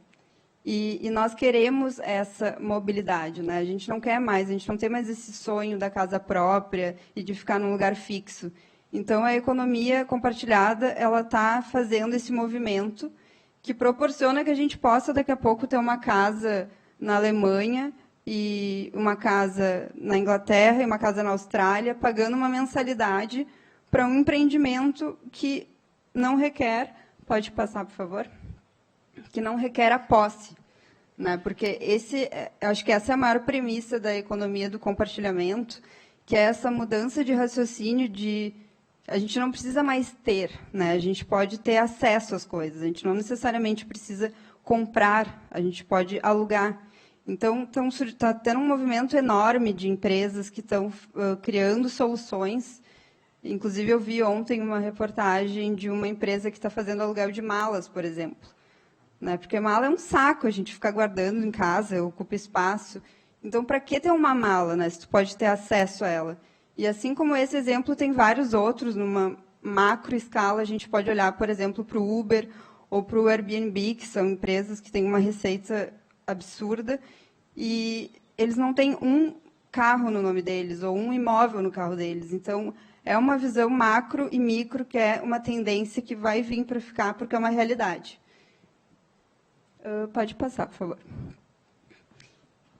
e nós queremos essa mobilidade, né? A gente não quer mais, a gente não tem mais esse sonho da casa própria e de ficar num lugar fixo. Então, a economia compartilhada, ela está fazendo esse movimento que proporciona que a gente possa, daqui a pouco, ter uma casa na Alemanha e uma casa na Inglaterra e uma casa na Austrália, pagando uma mensalidade para um empreendimento que não requer... Pode passar, por favor? Que não requer a posse, né? Porque acho que essa é a maior premissa da economia do compartilhamento, que é essa mudança de raciocínio de a gente não precisa mais ter, né? A gente pode ter acesso às coisas, a gente não necessariamente precisa comprar, a gente pode alugar. Então, está tendo um movimento enorme de empresas que estão criando soluções. Inclusive, eu vi ontem uma reportagem de uma empresa que está fazendo aluguel de malas, por exemplo. Né? Porque mala é um saco, a gente fica guardando em casa, ocupa espaço. Então, para que ter uma mala, né, se tu pode ter acesso a ela? E assim como esse exemplo, tem vários outros. Numa macro escala, a gente pode olhar, por exemplo, para o Uber ou para o Airbnb, que são empresas que têm uma receita absurda, e eles não têm um carro no nome deles, ou um imóvel no carro deles. Então, é uma visão macro e micro, que é uma tendência que vai vir para ficar, porque é uma realidade. Pode passar, por favor.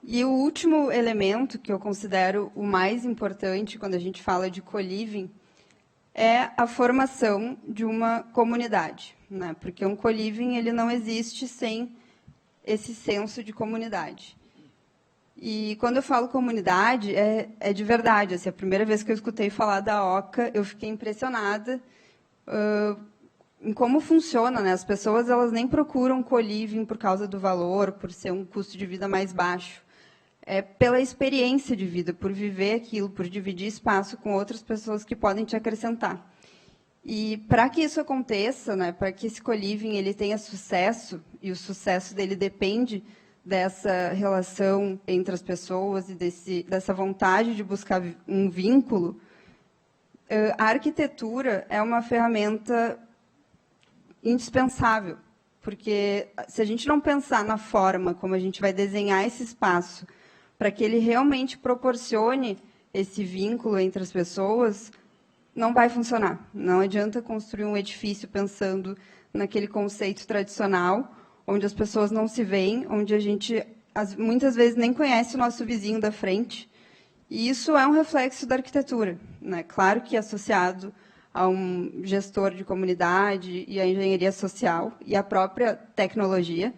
E o último elemento, que eu considero o mais importante quando a gente fala de co-living, é a formação de uma comunidade, né? Porque um co-living ele não existe sem esse senso de comunidade. E quando eu falo comunidade, é de verdade. Assim, a primeira vez que eu escutei falar da OCA, eu fiquei impressionada. em como funciona, né? As pessoas elas nem procuram co-living por causa do valor, por ser um custo de vida mais baixo. É pela experiência de vida, por viver aquilo, por dividir espaço com outras pessoas que podem te acrescentar. E para que isso aconteça, né, para que esse co-living ele tenha sucesso, e o sucesso dele depende dessa relação entre as pessoas e dessa vontade de buscar um vínculo, a arquitetura é uma ferramenta indispensável, porque se a gente não pensar na forma como a gente vai desenhar esse espaço para que ele realmente proporcione esse vínculo entre as pessoas, não vai funcionar. Não adianta construir um edifício pensando naquele conceito tradicional, onde as pessoas não se veem, onde a gente muitas vezes nem conhece o nosso vizinho da frente. E isso é um reflexo da arquitetura, né? Claro que associado a um gestor de comunidade e a engenharia social e a própria tecnologia.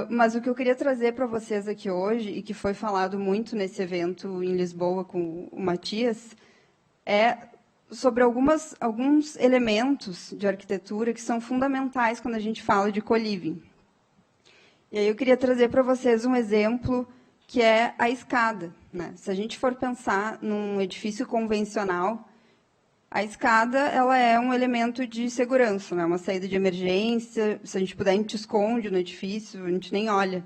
Mas o que eu queria trazer para vocês aqui hoje, e que foi falado muito nesse evento em Lisboa com o Matias, é sobre alguns elementos de arquitetura que são fundamentais quando a gente fala de co-living. E aí eu queria trazer para vocês um exemplo que é a escada, né? Se a gente for pensar num edifício convencional, a escada ela é um elemento de segurança, né? Uma saída de emergência. Se a gente puder, a gente esconde no edifício, a gente nem olha.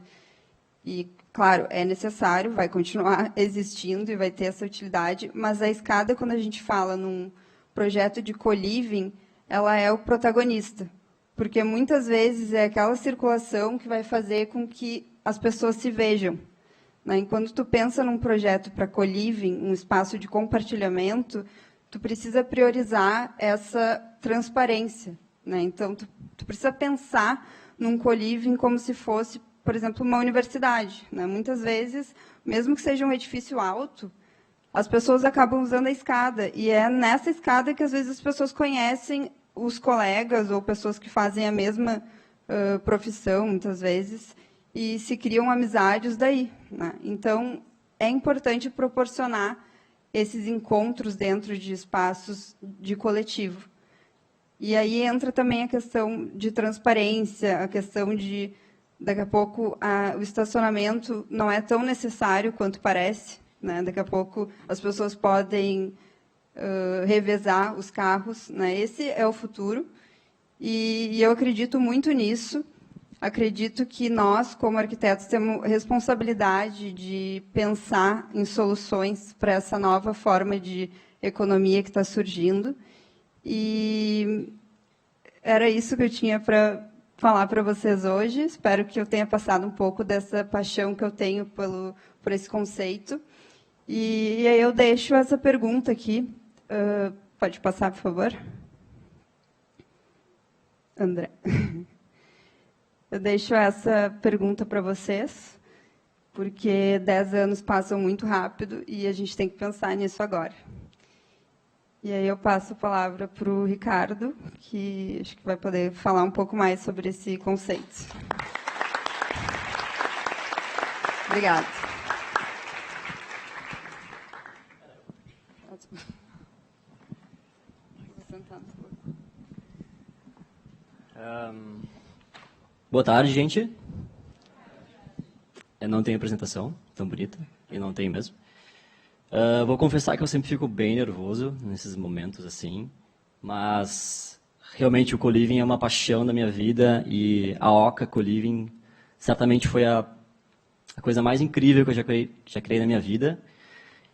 E, claro, é necessário, vai continuar existindo e vai ter essa utilidade, mas a escada, quando a gente fala num projeto de co-living, ela é o protagonista, porque muitas vezes é aquela circulação que vai fazer com que as pessoas se vejam, né? Enquanto tu pensa num projeto para co-living, um espaço de compartilhamento, tu precisa priorizar essa transparência, né? Então, tu precisa pensar num co-living como se fosse, por exemplo, uma universidade, né? Muitas vezes, mesmo que seja um edifício alto, as pessoas acabam usando a escada, e é nessa escada que, às vezes, as pessoas conhecem os colegas ou pessoas que fazem a mesma profissão, muitas vezes, e se criam amizades daí, né? Então, é importante proporcionar esses encontros dentro de espaços de coletivo. E aí entra também a questão de transparência, a questão de, daqui a pouco, o estacionamento não é tão necessário quanto parece, né? Daqui a pouco as pessoas podem revezar os carros, né? Esse é o futuro, e eu acredito muito nisso. Acredito que nós, como arquitetos, temos responsabilidade de pensar em soluções para essa nova forma de economia que está surgindo. E era isso que eu tinha para falar para vocês hoje. Espero que eu tenha passado um pouco dessa paixão que eu tenho por esse conceito. E aí eu deixo essa pergunta aqui. Pode passar, por favor? André. Eu deixo essa pergunta para vocês, porque 10 anos passam muito rápido e a gente tem que pensar nisso agora. E aí eu passo a palavra para o Ricardo, que acho que vai poder falar um pouco mais sobre esse conceito. Obrigada. Boa tarde, gente. Eu não tenho apresentação tão bonita, e não tenho mesmo. Vou confessar que eu sempre fico bem nervoso nesses momentos assim, mas realmente o co-living é uma paixão da minha vida, e a Oca Co-living certamente foi a coisa mais incrível que eu já criei na minha vida,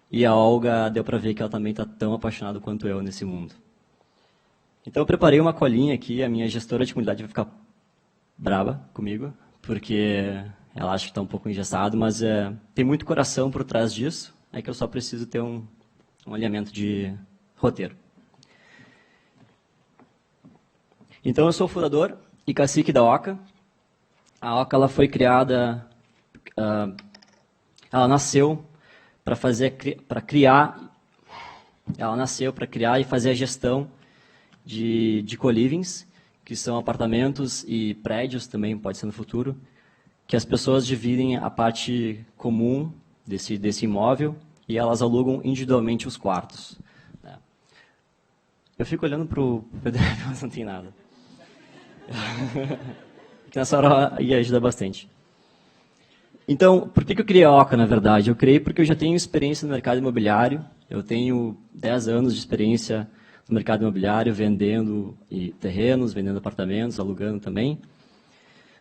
e a Olga deu para ver que ela também está tão apaixonada quanto eu nesse mundo. Então eu preparei uma colinha aqui, a minha gestora de comunidade vai ficar brava comigo, porque ela acha que está um pouco engessado, mas tem muito coração por trás disso, é que eu só preciso ter um alinhamento de roteiro. Então, eu sou o fundador e cacique da Oca. A Oca ela foi criada, ela nasceu para criar e fazer a gestão de co-livings, que são apartamentos e prédios, também pode ser no futuro, que as pessoas dividem a parte comum desse imóvel e elas alugam individualmente os quartos. Eu fico olhando para o PDF, mas não tem nada. Que nessa hora ia ajudar bastante. Então, por que eu criei a Oca, na verdade? Eu criei porque eu já tenho experiência no mercado imobiliário. Eu tenho 10 anos de experiência no mercado imobiliário, vendendo terrenos, vendendo apartamentos, alugando também.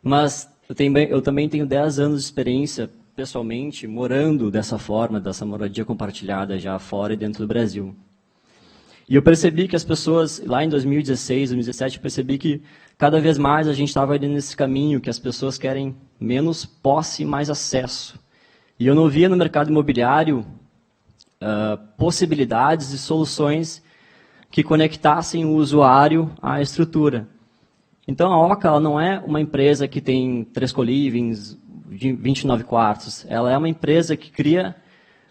Mas eu também tenho 10 anos de experiência, pessoalmente, morando dessa forma, dessa moradia compartilhada já fora e dentro do Brasil. E eu percebi que as pessoas, lá em 2016, 2017, eu percebi que cada vez mais a gente estava indo nesse caminho, que as pessoas querem menos posse e mais acesso. E eu não via no mercado imobiliário possibilidades e soluções que conectassem o usuário à estrutura. Então, a Oca ela não é uma empresa que tem 3 co-livings, 29 quartos. Ela é uma empresa que cria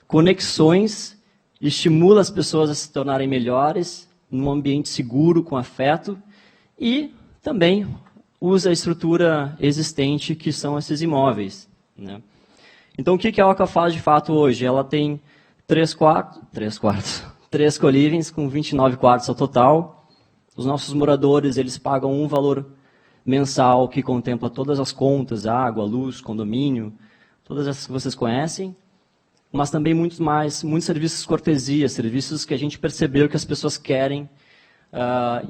conexões, estimula as pessoas a se tornarem melhores, num ambiente seguro, com afeto, e também usa a estrutura existente, que são esses imóveis, né? Então, o que a Oca faz de fato hoje? Ela tem 3 co-livings com 29 quartos ao total. Os nossos moradores, eles pagam um valor mensal que contempla todas as contas, água, luz, condomínio, todas essas que vocês conhecem, mas também muitos serviços cortesia, serviços que a gente percebeu que as pessoas querem,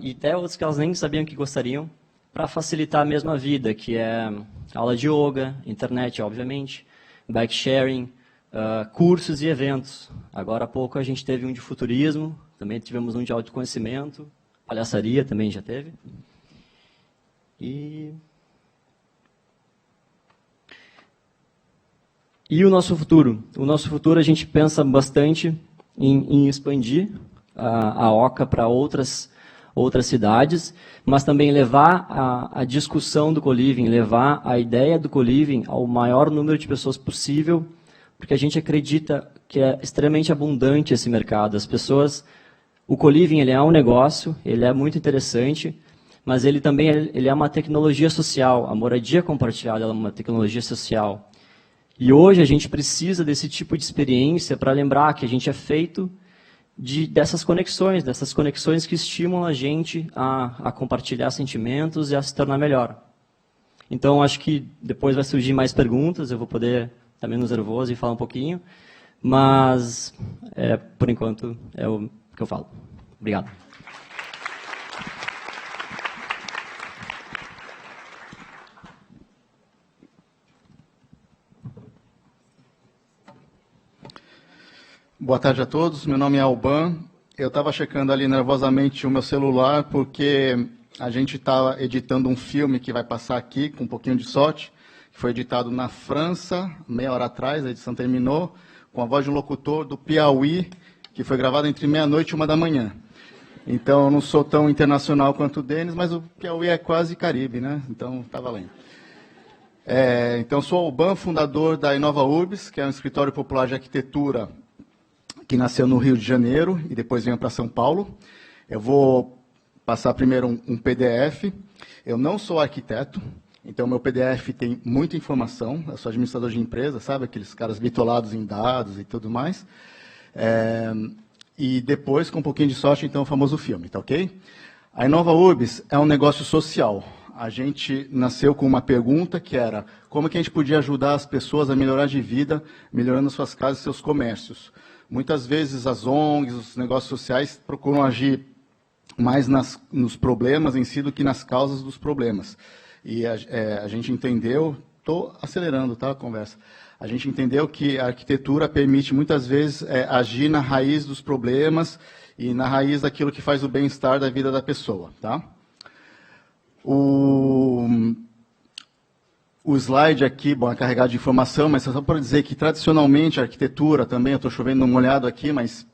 e até outros que elas nem sabiam que gostariam, para facilitar a mesma vida, que é aula de yoga, internet, obviamente, bike sharing, cursos e eventos. Agora há pouco a gente teve um de futurismo, também tivemos um de autoconhecimento, palhaçaria também já teve. E o nosso futuro? O nosso futuro a gente pensa bastante em expandir a Oca para outras cidades, mas também levar a discussão do co-living, levar a ideia do co-living ao maior número de pessoas possível, porque a gente acredita que é extremamente abundante esse mercado. As pessoas, o co-living ele é um negócio, ele é muito interessante, mas ele também é uma tecnologia social. A moradia compartilhada é uma tecnologia social. E hoje a gente precisa desse tipo de experiência para lembrar que a gente é feito dessas conexões que estimulam a gente a compartilhar sentimentos e a se tornar melhor. Então, acho que depois vai surgir mais perguntas, eu vou poder estar menos nervoso e falar um pouquinho, mas, por enquanto, é o que eu falo. Obrigado. Boa tarde a todos, meu nome é Alban. Eu estava checando ali nervosamente o meu celular porque a gente está editando um filme que vai passar aqui, com um pouquinho de sorte, que foi editado na França, meia hora atrás, a edição terminou, com a voz de um locutor do Piauí, que foi gravado entre meia-noite e 1h. Então, eu não sou tão internacional quanto o Denis, mas o Piauí é quase Caribe, né? Então, está valendo. Então, sou Alban, fundador da Inova Urbs, que é um escritório popular de arquitetura que nasceu no Rio de Janeiro e depois veio para São Paulo. Eu vou passar primeiro um PDF. Eu não sou arquiteto, então meu PDF tem muita informação. Eu sou administrador de empresa, sabe? Aqueles caras bitolados em dados e tudo mais. E depois, com um pouquinho de sorte, então, o famoso filme, tá ok? A Inova Urbs é um negócio social. A gente nasceu com uma pergunta que era como que a gente podia ajudar as pessoas a melhorar de vida, melhorando suas casas e seus comércios. Muitas vezes as ONGs, os negócios sociais procuram agir mais nos problemas em si do que nas causas dos problemas. E a gente entendeu, estou acelerando, tá, a conversa, a gente entendeu que a arquitetura permite muitas vezes agir na raiz dos problemas e na raiz daquilo que faz o bem-estar da vida da pessoa. Tá? O slide aqui, bom, é carregado de informação, mas só para dizer que, tradicionalmente, a arquitetura também, eu estou chovendo molhado aqui, mas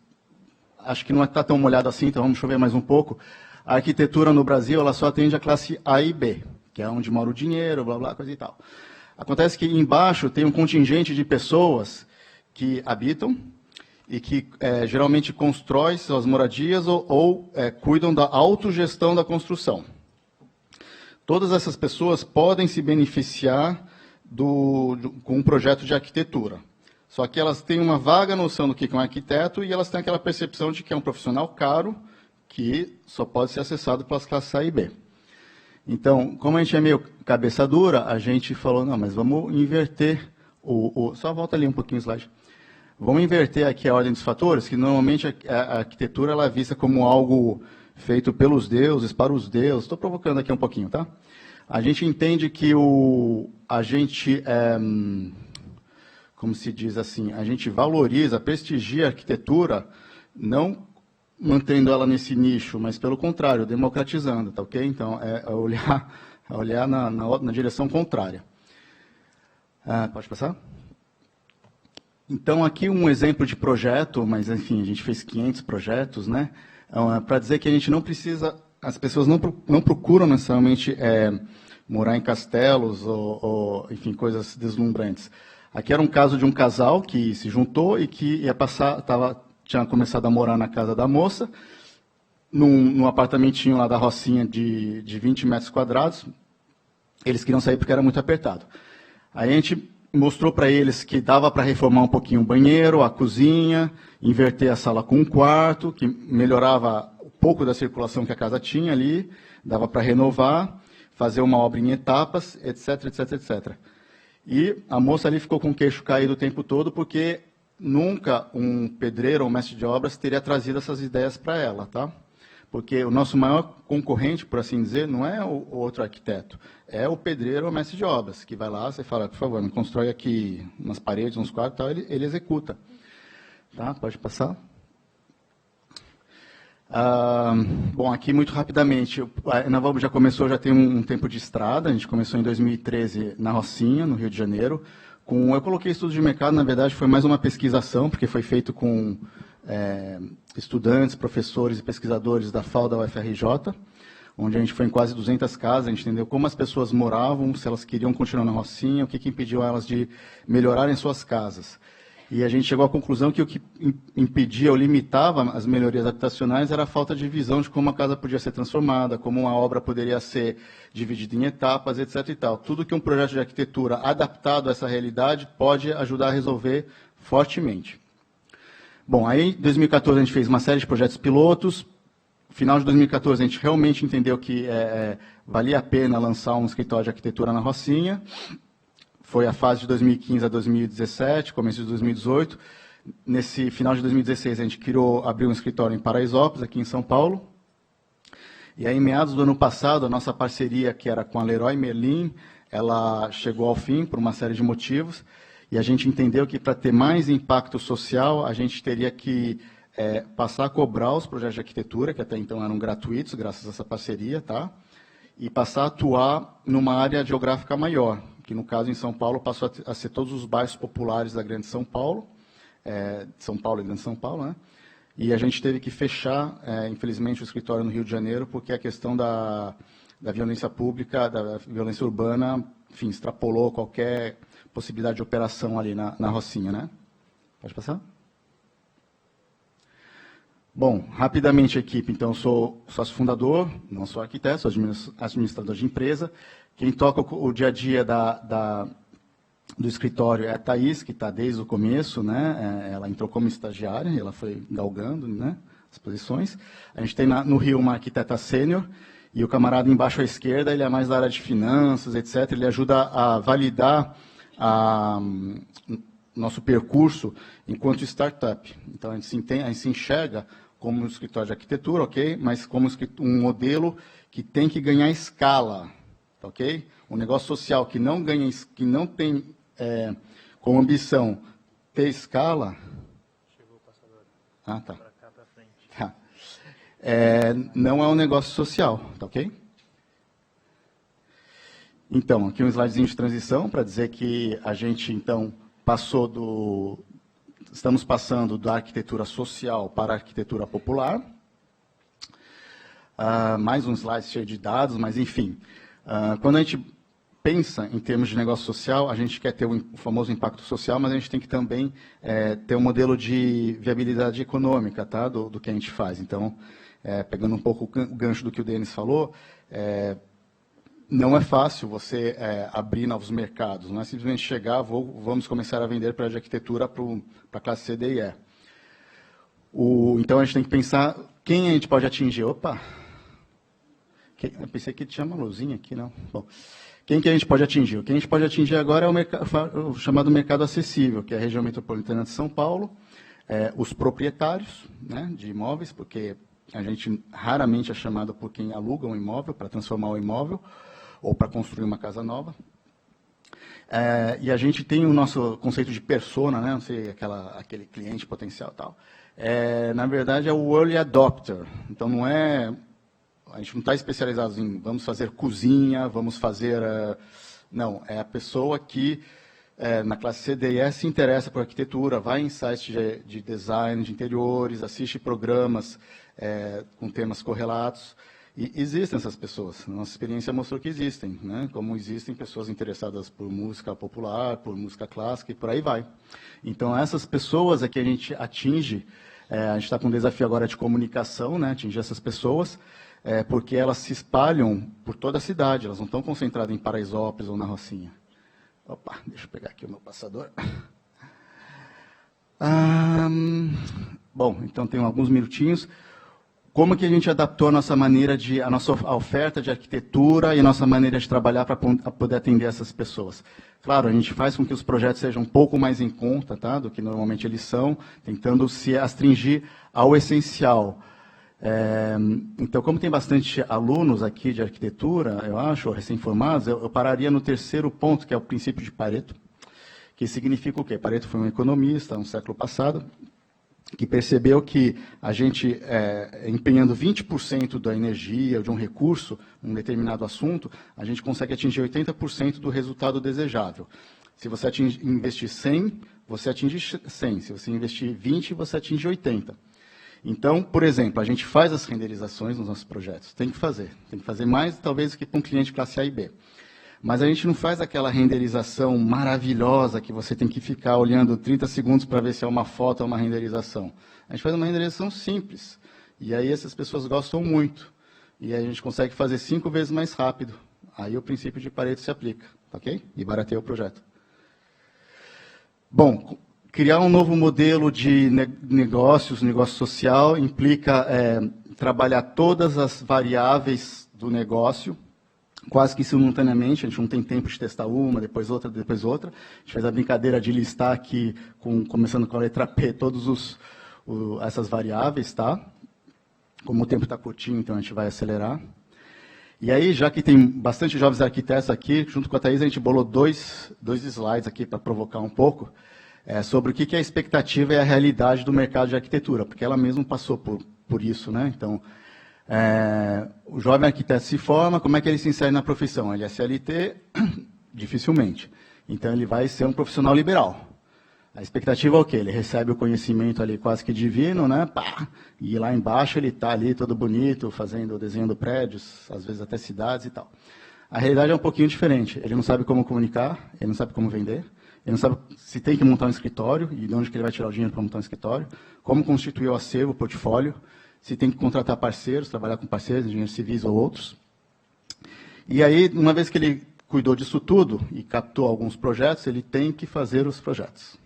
acho que não está tão molhado assim, então vamos chover mais um pouco. A arquitetura no Brasil, ela só atende a classe A e B, que é onde mora o dinheiro, blá, blá, coisa e tal. Acontece que embaixo tem um contingente de pessoas que habitam e que geralmente constroem suas moradias ou cuidam da autogestão da construção. Todas essas pessoas podem se beneficiar com um projeto de arquitetura. Só que elas têm uma vaga noção do que é um arquiteto e elas têm aquela percepção de que é um profissional caro que só pode ser acessado pelas classes A e B. Então, como a gente é meio cabeça dura, a gente falou, não, mas vamos inverter só volta ali um pouquinho o slide. Vamos inverter aqui a ordem dos fatores, que normalmente a arquitetura ela é vista como algo feito pelos deuses, para os deuses. Estou provocando aqui um pouquinho, tá? A gente entende que como se diz assim, a gente valoriza, prestigia a arquitetura, não mantendo ela nesse nicho, mas pelo contrário, democratizando, tá ok? Então, é olhar na direção contrária. Pode passar? Então, aqui um exemplo de projeto, mas, enfim, a gente fez 500 projetos, né? Para dizer que a gente não precisa, as pessoas não procuram necessariamente morar em castelos ou, enfim, coisas deslumbrantes. Aqui era um caso de um casal que se juntou e que tinha começado a morar na casa da moça, num apartamentinho lá da Rocinha de 20 metros quadrados. Eles queriam sair porque era muito apertado. Aí a gente mostrou para eles que dava para reformar um pouquinho o banheiro, a cozinha, inverter a sala com um quarto, que melhorava um pouco da circulação que a casa tinha ali, dava para renovar, fazer uma obra em etapas, etc, etc, etc. E a moça ali ficou com o queixo caído o tempo todo, porque nunca um pedreiro ou mestre de obras teria trazido essas ideias para ela, tá? Porque o nosso maior concorrente, por assim dizer, não é o outro arquiteto, é o pedreiro ou mestre de obras, que vai lá, você fala, por favor, me constrói aqui umas paredes, uns quadros, tal, ele executa. Tá? Pode passar. Bom, aqui muito rapidamente, a Enavalbo já começou, já tem um tempo de estrada, a gente começou em 2013 na Rocinha, no Rio de Janeiro. Eu coloquei estudos de mercado, na verdade foi mais uma pesquisação, porque foi feito com estudantes, professores e pesquisadores da FAU da UFRJ, onde a gente foi em quase 200 casas, a gente entendeu como as pessoas moravam, se elas queriam continuar na Rocinha, o que impediu elas de melhorarem suas casas. E a gente chegou à conclusão que o que impedia ou limitava as melhorias habitacionais era a falta de visão de como a casa podia ser transformada, como uma obra poderia ser dividida em etapas, etc. e tal. Tudo que um projeto de arquitetura adaptado a essa realidade pode ajudar a resolver fortemente. Bom, aí em 2014 a gente fez uma série de projetos pilotos. No final de 2014 a gente realmente entendeu que valia a pena lançar um escritório de arquitetura na Rocinha. Foi a fase de 2015 a 2017, começo de 2018. Nesse final de 2016, a gente abriu um escritório em Paraisópolis, aqui em São Paulo. E aí, em meados do ano passado, a nossa parceria, que era com a Leroy Merlin, ela chegou ao fim por uma série de motivos. E a gente entendeu que, para ter mais impacto social, a gente teria que passar a cobrar os projetos de arquitetura, que até então eram gratuitos, graças a essa parceria, tá? E passar a atuar numa área geográfica maior, que no caso em São Paulo passou a ser todos os bairros populares da Grande São Paulo, São Paulo e Grande São Paulo, né? E a gente teve que fechar, infelizmente, o escritório no Rio de Janeiro, porque a questão da violência pública, da violência urbana, enfim, extrapolou qualquer possibilidade de operação ali na Rocinha, né? Pode passar? Bom, rapidamente a equipe, então, eu sou sócio fundador, não sou arquiteto, sou administrador de empresa. Quem toca o dia a dia do escritório é a Thaís, que está desde o começo, né? Ela entrou como estagiária, ela foi galgando, né, as posições. A gente tem no Rio uma arquiteta sênior, e o camarada embaixo à esquerda, ele é mais da área de finanças, etc. Ele ajuda a validar nosso percurso enquanto startup. Então, a gente se enxerga como um escritório de arquitetura, ok? Mas como um modelo que tem que ganhar escala, ok? Um negócio social que não tem como ambição ter escala. Chegou o passador. Ah, tá. Para cá, para frente. Tá. Não é um negócio social, tá ok? Então, aqui um slidezinho de transição para dizer que a gente, então, estamos passando da arquitetura social para a arquitetura popular. Mais um slide cheio de dados, mas, enfim. Quando a gente pensa em termos de negócio social, a gente quer ter o famoso impacto social, mas a gente tem que também ter um modelo de viabilidade econômica, tá, do que a gente faz. Então, pegando um pouco o gancho do que o Denis falou, não é fácil você abrir novos mercados, não é simplesmente chegar, vamos começar a vender para a arquitetura para a classe C, D e E. Então, a gente tem que pensar quem a gente pode atingir. Opa! Eu pensei que tinha uma luzinha aqui, não. Bom, quem que a gente pode atingir? O que a gente pode atingir agora é o chamado mercado acessível, que é a região metropolitana de São Paulo, os proprietários, né, de imóveis, porque a gente raramente é chamado por quem aluga um imóvel para transformar o imóvel ou para construir uma casa nova. E a gente tem o nosso conceito de persona, né, não sei, aquele cliente potencial e tal. Na verdade, é o early adopter. Então, a gente não está especializado em vamos fazer cozinha, vamos fazer... não, é a pessoa que, na classe C, D e E, se interessa por arquitetura, vai em sites de design, de interiores, assiste programas com temas correlatos. E existem essas pessoas. Nossa experiência mostrou que existem, né? Como existem pessoas interessadas por música popular, por música clássica e por aí vai. Então, essas pessoas é que a gente atinge. A gente está com um desafio agora de comunicação, né? Atingir essas pessoas, porque elas se espalham por toda a cidade, elas não estão concentradas em Paraisópolis ou na Rocinha. Opa, deixa eu pegar aqui o meu passador. Bom, então tem alguns minutinhos. Como que a gente adaptou a nossa oferta de arquitetura e a nossa maneira de trabalhar para poder atender essas pessoas? Claro, a gente faz com que os projetos sejam um pouco mais em conta, tá, do que normalmente eles são, tentando se astringir ao essencial. Então, como tem bastante alunos aqui de arquitetura, eu acho, recém-formados, eu pararia no terceiro ponto, que é o princípio de Pareto, que significa o quê? Pareto foi um economista no século passado, que percebeu que a gente, empenhando 20% da energia ou de um recurso, um determinado assunto, a gente consegue atingir 80% do resultado desejável. Se você investir 100, você atinge 100. Se você investir 20, você atinge 80. Então, por exemplo, a gente faz as renderizações nos nossos projetos. Tem que fazer mais, talvez, do que com um cliente classe A e B. Mas a gente não faz aquela renderização maravilhosa que você tem que ficar olhando 30 segundos para ver se é uma foto ou uma renderização. A gente faz uma renderização simples. E aí essas pessoas gostam muito. E aí a gente consegue fazer 5 vezes mais rápido. Aí o princípio de Pareto se aplica, ok? E barateia o projeto. Bom, criar um novo modelo de negócio social, implica trabalhar todas as variáveis do negócio, quase que simultaneamente. A gente não tem tempo de testar uma, depois outra, depois outra. A gente fez a brincadeira de listar aqui, começando com a letra P, todas essas variáveis, tá? Como o tempo está curtinho, então a gente vai acelerar. E aí, já que tem bastante jovens arquitetos aqui, junto com a Thaís, a gente bolou dois slides aqui para provocar um pouco, sobre o que é a expectativa e a realidade do mercado de arquitetura, porque ela mesma passou por isso, né? Então, o jovem arquiteto se forma, como é que ele se insere na profissão? Ele é CLT? Dificilmente. Então, ele vai ser um profissional liberal. A expectativa é o quê? Ele recebe o conhecimento ali quase que divino, né? Pá! E lá embaixo ele está ali todo bonito, fazendo, desenhando prédios, às vezes até cidades e tal. A realidade é um pouquinho diferente. Ele não sabe como comunicar, ele não sabe como vender, ele não sabe se tem que montar um escritório e de onde que ele vai tirar o dinheiro para montar um escritório, como constituir o acervo, o portfólio, se tem que contratar parceiros, trabalhar com parceiros, engenheiros civis ou outros. E aí, uma vez que ele cuidou disso tudo e captou alguns projetos, ele tem que fazer os projetos.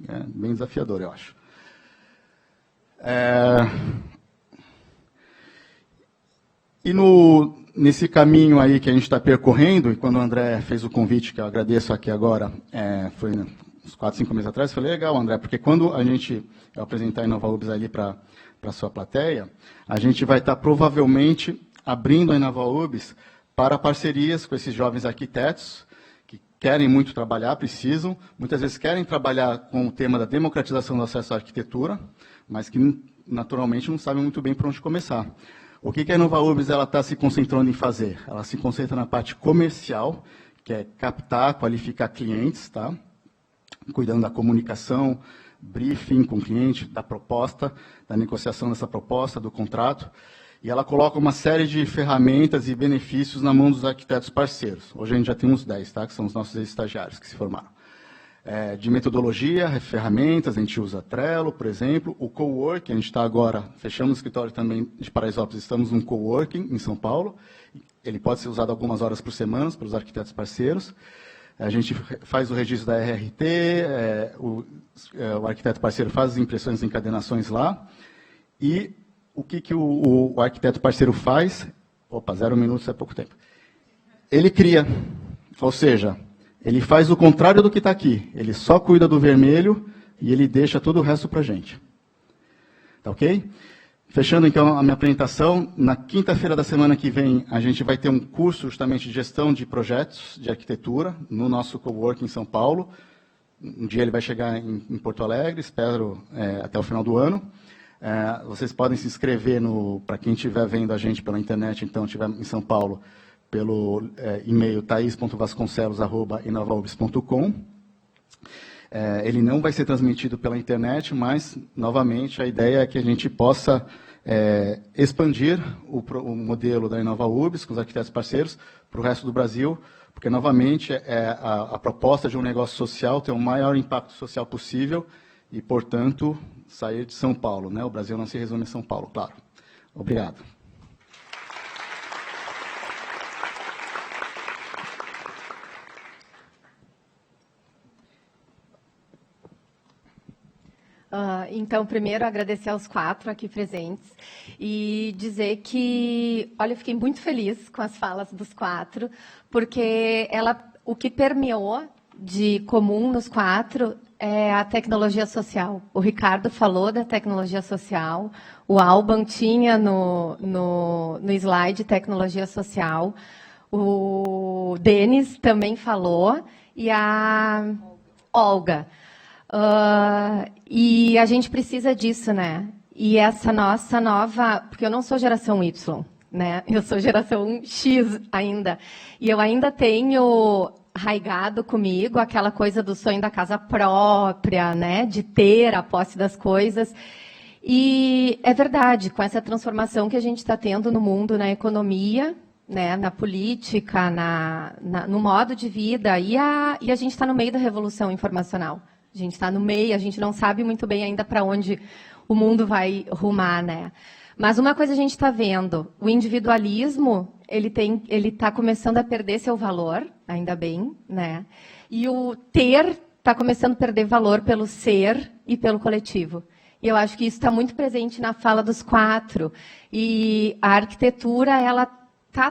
É bem desafiador, eu acho. E nesse caminho aí que a gente está percorrendo, e quando o André fez o convite, que eu agradeço aqui agora, foi uns 4, 5 meses atrás, eu falei, legal, André, porque quando eu apresentar a InovaUBS ali para a sua plateia, a gente vai estar provavelmente abrindo a InovaUBS para parcerias com esses jovens arquitetos, querem muito trabalhar, precisam, muitas vezes querem trabalhar com o tema da democratização do acesso à arquitetura, mas que naturalmente não sabem muito bem por onde começar. O que a InovaUBS está se concentrando em fazer? Ela se concentra na parte comercial, que é captar, qualificar clientes, tá? Cuidando da comunicação, briefing com o cliente, da proposta, da negociação dessa proposta, do contrato. E ela coloca uma série de ferramentas e benefícios na mão dos arquitetos parceiros. Hoje a gente já tem uns 10, tá? Que são os nossos estagiários que se formaram. De metodologia, ferramentas, a gente usa Trello, por exemplo. O coworking, a gente está agora, fechamos o escritório também de Paraisópolis, estamos num coworking em São Paulo. Ele pode ser usado algumas horas por semana pelos arquitetos parceiros. A gente faz o registro da RRT, o arquiteto parceiro faz as impressões e encadenações lá. E o que o arquiteto parceiro faz? Opa, 0 minutos é pouco tempo. Ele cria, ou seja, ele faz o contrário do que está aqui. Ele só cuida do vermelho e ele deixa todo o resto para a gente. Tá ok? Fechando, então, a minha apresentação, na quinta-feira da semana que vem, a gente vai ter um curso justamente de gestão de projetos de arquitetura no nosso coworking em São Paulo. Um dia ele vai chegar em Porto Alegre, espero até o final do ano. Vocês podem se inscrever, para quem estiver vendo a gente pela internet, então, estiver em São Paulo, pelo e-mail thais.vasconcelos@inovaubis.com. Ele não vai ser transmitido pela internet, mas, novamente, a ideia é que a gente possa expandir o modelo da InovaUBS com os arquitetos parceiros para o resto do Brasil, porque, novamente, a proposta de um negócio social ter o maior impacto social possível e, portanto, sair de São Paulo, né? O Brasil não se resume a São Paulo, claro. Obrigado. Então, primeiro, agradecer aos 4 aqui presentes e dizer que, olha, eu fiquei muito feliz com as falas dos 4, porque o que permeou de comum nos 4 é a tecnologia social. O Ricardo falou da tecnologia social, o Alban tinha no slide tecnologia social, o Denis também falou, e a Olga. E a gente precisa disso, né? E essa nossa nova... Porque eu não sou geração Y, né? Eu sou geração X ainda. E eu ainda tenho arraigado comigo aquela coisa do sonho da casa própria, né? De ter a posse das coisas. E é verdade, com essa transformação que a gente está tendo no mundo, na economia, né? Na política, no modo de vida, e a gente está no meio da revolução informacional. A gente está no meio, a gente não sabe muito bem ainda para onde o mundo vai rumar, né? Mas uma coisa a gente está vendo, o individualismo, ele está começando a perder seu valor, ainda bem, né? E o ter está começando a perder valor pelo ser e pelo coletivo. E eu acho que isso está muito presente na fala dos 4. E a arquitetura, ela está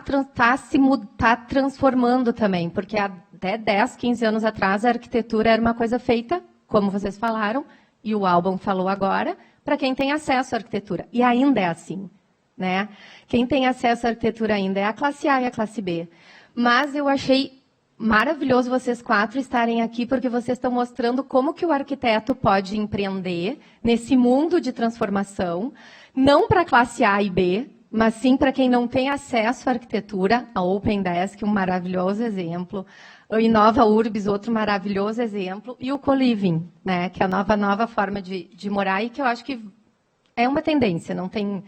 transformando também, porque até 10, 15 anos atrás, a arquitetura era uma coisa feita, como vocês falaram, e o Alban falou agora, para quem tem acesso à arquitetura. E ainda é assim, né? Quem tem acesso à arquitetura ainda é a classe A e a classe B. Mas eu achei maravilhoso vocês 4 estarem aqui, porque vocês estão mostrando como que o arquiteto pode empreender nesse mundo de transformação, não para a classe A e B, mas sim para quem não tem acesso à arquitetura, a Open Desk, um maravilhoso exemplo, o Inova Urbis, outro maravilhoso exemplo, e o co-living, né, que é a nova forma de morar, e que eu acho que é uma tendência, não tem...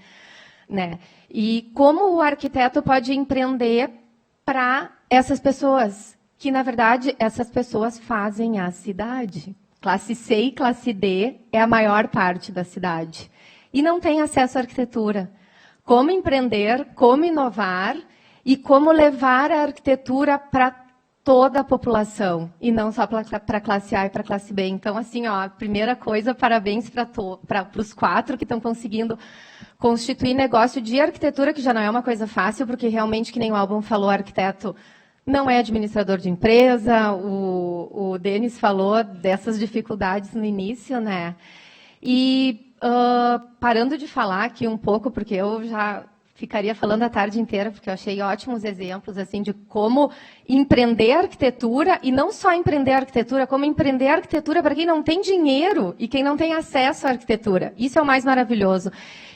Né? E como o arquiteto pode empreender para essas pessoas, que, na verdade, essas pessoas fazem a cidade. Classe C e classe D é a maior parte da cidade. E não tem acesso à arquitetura. Como empreender, como inovar e como levar a arquitetura para toda a população, e não só para a classe A e para a classe B. Então, assim, ó, a primeira coisa, parabéns para os 4 que estão conseguindo constituir negócio de arquitetura, que já não é uma coisa fácil, porque realmente, que nem o Alban falou, arquiteto não é administrador de empresa, o Denis falou dessas dificuldades no início, né? E parando de falar aqui um pouco, porque eu já ficaria falando a tarde inteira, porque eu achei ótimos exemplos assim de como empreender arquitetura, e não só empreender arquitetura, como empreender arquitetura para quem não tem dinheiro e quem não tem acesso à arquitetura. Isso é o mais maravilhoso.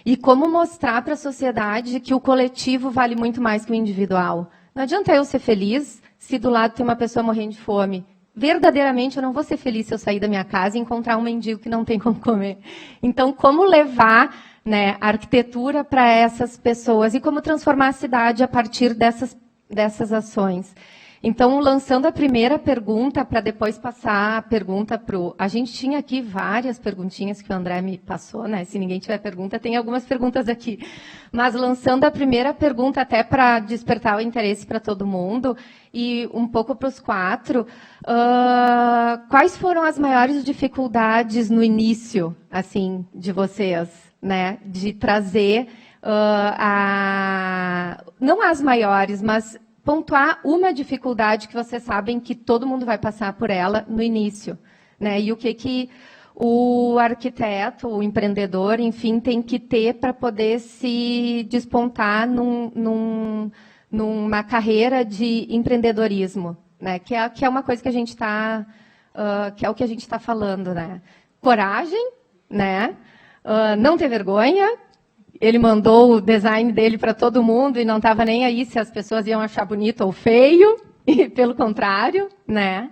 E como mostrar para a sociedade que o coletivo vale muito mais que o individual. Não adianta eu ser feliz se do lado tem uma pessoa morrendo de fome. Verdadeiramente, eu não vou ser feliz se eu sair da minha casa e encontrar um mendigo que não tem como comer. Então, como levar, né, a arquitetura para essas pessoas e como transformar a cidade a partir dessas ações. Então, lançando a primeira pergunta, para depois passar a pergunta para o... A gente tinha aqui várias perguntinhas que o André me passou, né? Se ninguém tiver pergunta, tem algumas perguntas aqui. Mas lançando a primeira pergunta, até para despertar o interesse para todo mundo, e um pouco para os 4, quais foram as maiores dificuldades no início, assim, de vocês, né? De trazer não as maiores, mas pontuar uma dificuldade que vocês sabem que todo mundo vai passar por ela no início, né? E o que o arquiteto, o empreendedor, enfim, tem que ter para poder se despontar numa carreira de empreendedorismo, né? Que é uma coisa que a gente está, que é o que a gente está falando, né? Coragem, né? Não ter vergonha. Ele mandou o design dele para todo mundo e não estava nem aí se as pessoas iam achar bonito ou feio, e pelo contrário, né?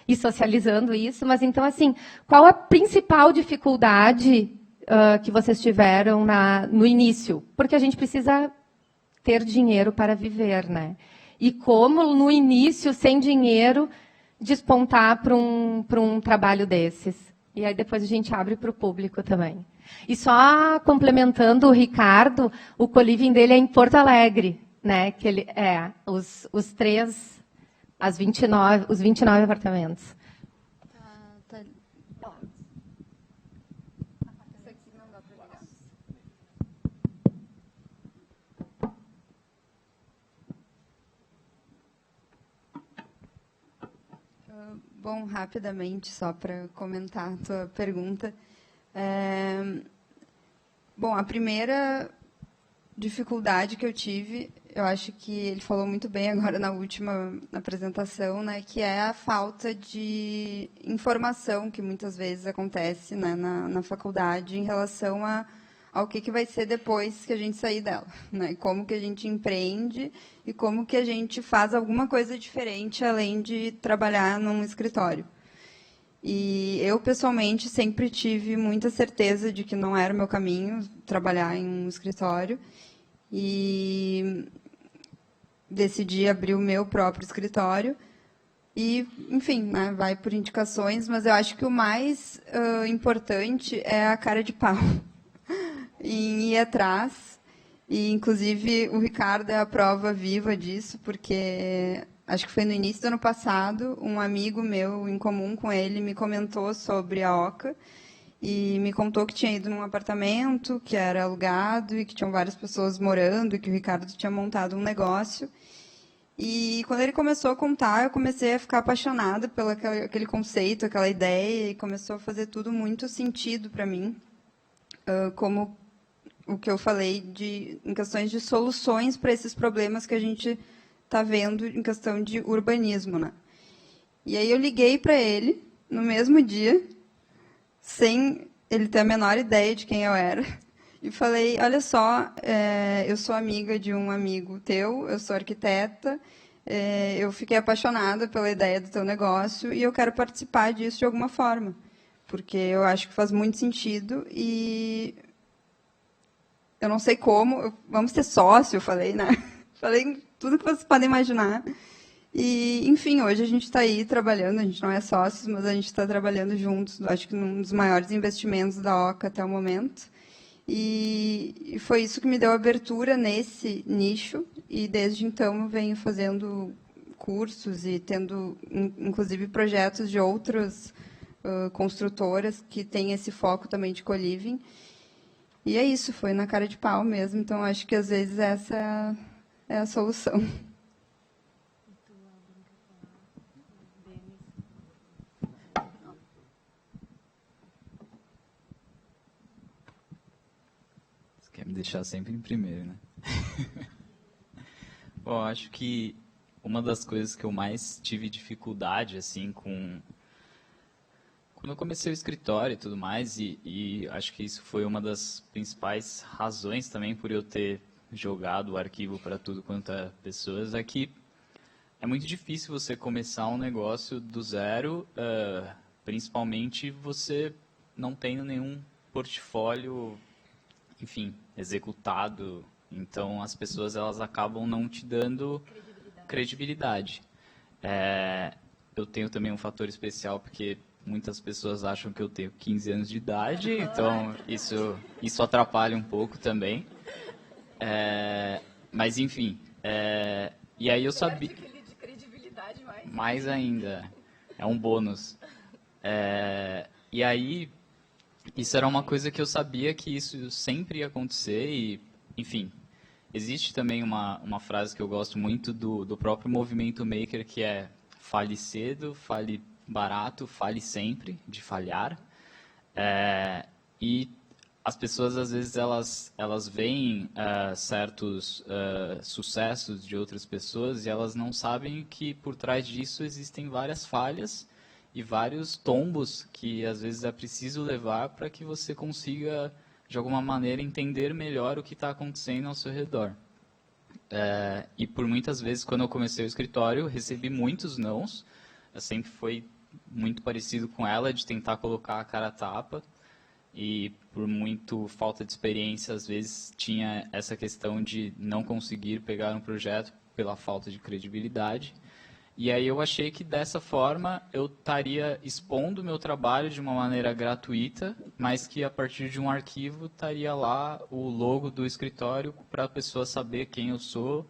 E socializando isso. Mas, então, assim, qual a principal dificuldade que vocês tiveram no início? Porque a gente precisa ter dinheiro para viver, né? E como, no início, sem dinheiro, despontar para um trabalho desses? E aí depois a gente abre para o público também. E só complementando o Ricardo, o co-living dele é em Porto Alegre, né? Que ele os 29 apartamentos. Bom, rapidamente, só para comentar a tua pergunta. Bom, a primeira dificuldade que eu tive, eu acho que ele falou muito bem agora na última apresentação, né, que é a falta de informação que muitas vezes acontece, né, na faculdade em relação ao que vai ser depois que a gente sair dela, né, como que a gente empreende e como que a gente faz alguma coisa diferente além de trabalhar num escritório. E eu, pessoalmente, sempre tive muita certeza de que não era o meu caminho trabalhar em um escritório. E decidi abrir o meu próprio escritório. E, enfim, né, vai por indicações, mas eu acho que o mais importante é a cara de pau em ir atrás. E, inclusive, o Ricardo é a prova viva disso, porque acho que foi no início do ano passado, um amigo meu em comum com ele me comentou sobre a Oca e me contou que tinha ido num apartamento que era alugado e que tinham várias pessoas morando e que o Ricardo tinha montado um negócio. E quando ele começou a contar, eu comecei a ficar apaixonada pelo aquele conceito, aquela ideia, e começou a fazer tudo muito sentido para mim, como o que eu falei em questões de soluções para esses problemas que a gente está vendo em questão de urbanismo, né? E aí eu liguei para ele no mesmo dia, sem ele ter a menor ideia de quem eu era, e falei, olha só, eu sou amiga de um amigo teu, eu sou arquiteta, eu fiquei apaixonada pela ideia do teu negócio e eu quero participar disso de alguma forma, porque eu acho que faz muito sentido e eu não sei como, vamos ser sócio, eu falei, né? Falei tudo que vocês podem imaginar. E, enfim, hoje a gente está aí trabalhando, a gente não é sócios, mas a gente está trabalhando juntos, acho que num dos maiores investimentos da Oca até o momento. E foi isso que me deu abertura nesse nicho, e desde então eu venho fazendo cursos e tendo, inclusive, projetos de outras construtoras que têm esse foco também de co-living. E é isso, foi na cara de pau mesmo, então acho que às vezes essa é a solução. Você quer me deixar sempre em primeiro, né? Bom, acho que uma das coisas que eu mais tive dificuldade, assim, quando eu comecei o escritório e tudo mais, e acho que isso foi uma das principais razões também por eu ter jogado o arquivo para tudo quanto é pessoas, é que é muito difícil você começar um negócio do zero, principalmente você não tendo nenhum portfólio, enfim, executado. Então, as pessoas elas acabam não te dando credibilidade. Eu tenho também um fator especial, porque muitas pessoas acham que eu tenho 15 anos de idade, então isso atrapalha um pouco também. Mas, enfim, e aí eu sabia... Mais ainda, é um bônus. E aí, isso era uma coisa que eu sabia que isso sempre ia acontecer, e enfim, existe também uma frase que eu gosto muito do próprio movimento maker, que é fale cedo, fale barato, fale sempre, de falhar. E as pessoas, às vezes, elas veem certos sucessos de outras pessoas e elas não sabem que por trás disso existem várias falhas e vários tombos que, às vezes, é preciso levar para que você consiga, de alguma maneira, entender melhor o que está acontecendo ao seu redor. E por muitas vezes, quando eu comecei o escritório, recebi muitos nãos. Eu sempre foi muito parecido com ela, de tentar colocar a cara a tapa. E por muito falta de experiência, às vezes tinha essa questão de não conseguir pegar um projeto pela falta de credibilidade. E aí eu achei que dessa forma eu estaria expondo o meu trabalho de uma maneira gratuita, mas que a partir de um arquivo estaria lá o logo do escritório para a pessoa saber quem eu sou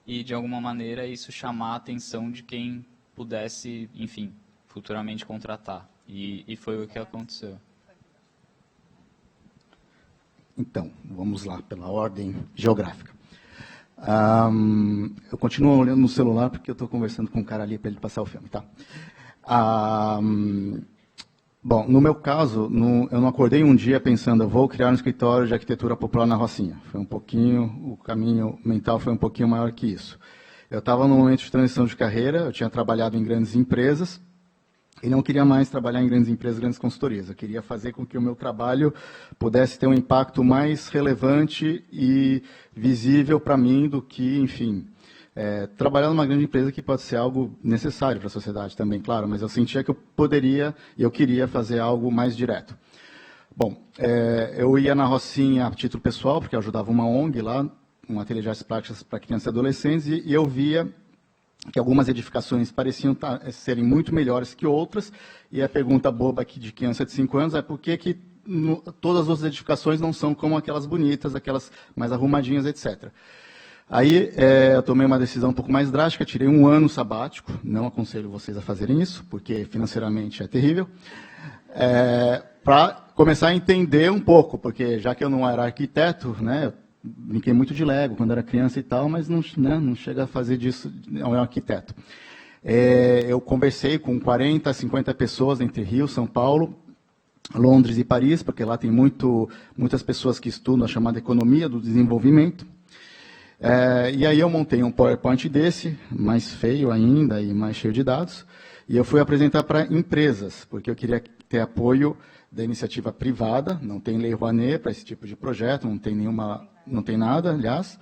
e de alguma maneira isso chamar a atenção de quem pudesse, enfim, futuramente contratar. E foi o que aconteceu. Então, vamos lá, pela ordem geográfica. Eu continuo olhando no celular porque eu estou conversando com um cara ali para ele passar o filme, tá? Bom, no meu caso, eu não acordei um dia pensando, eu vou criar um escritório de arquitetura popular na Rocinha. Foi um pouquinho, o caminho mental foi um pouquinho maior que isso. Eu estava num momento de transição de carreira, eu tinha trabalhado em grandes empresas, e não queria mais trabalhar em grandes empresas, grandes consultorias. Eu queria fazer com que o meu trabalho pudesse ter um impacto mais relevante e visível para mim do que, enfim, trabalhar numa grande empresa que pode ser algo necessário para a sociedade também, claro, mas eu sentia que eu poderia e eu queria fazer algo mais direto. Bom, eu ia na Rocinha a título pessoal, porque eu ajudava uma ONG lá, um ateliê de artes plásticas para crianças e adolescentes, e eu via que algumas edificações pareciam serem muito melhores que outras, e a pergunta boba aqui de criança de 5 anos é por que todas as outras edificações não são como aquelas bonitas, aquelas mais arrumadinhas, etc. Aí eu tomei uma decisão um pouco mais drástica, tirei um ano sabático, não aconselho vocês a fazerem isso, porque financeiramente é terrível, para começar a entender um pouco, porque já que eu não era arquiteto, né, brinquei muito de Lego quando era criança e tal, mas não, né, não chega a fazer disso, não é um arquiteto. Eu conversei com 40, 50 pessoas entre Rio, São Paulo, Londres e Paris, porque lá tem muitas pessoas que estudam a chamada economia do desenvolvimento. E aí eu montei um PowerPoint desse, mais feio ainda e mais cheio de dados, e eu fui apresentar para empresas, porque eu queria ter apoio da iniciativa privada, não tem lei Rouanet para esse tipo de projeto, não tem nada, aliás,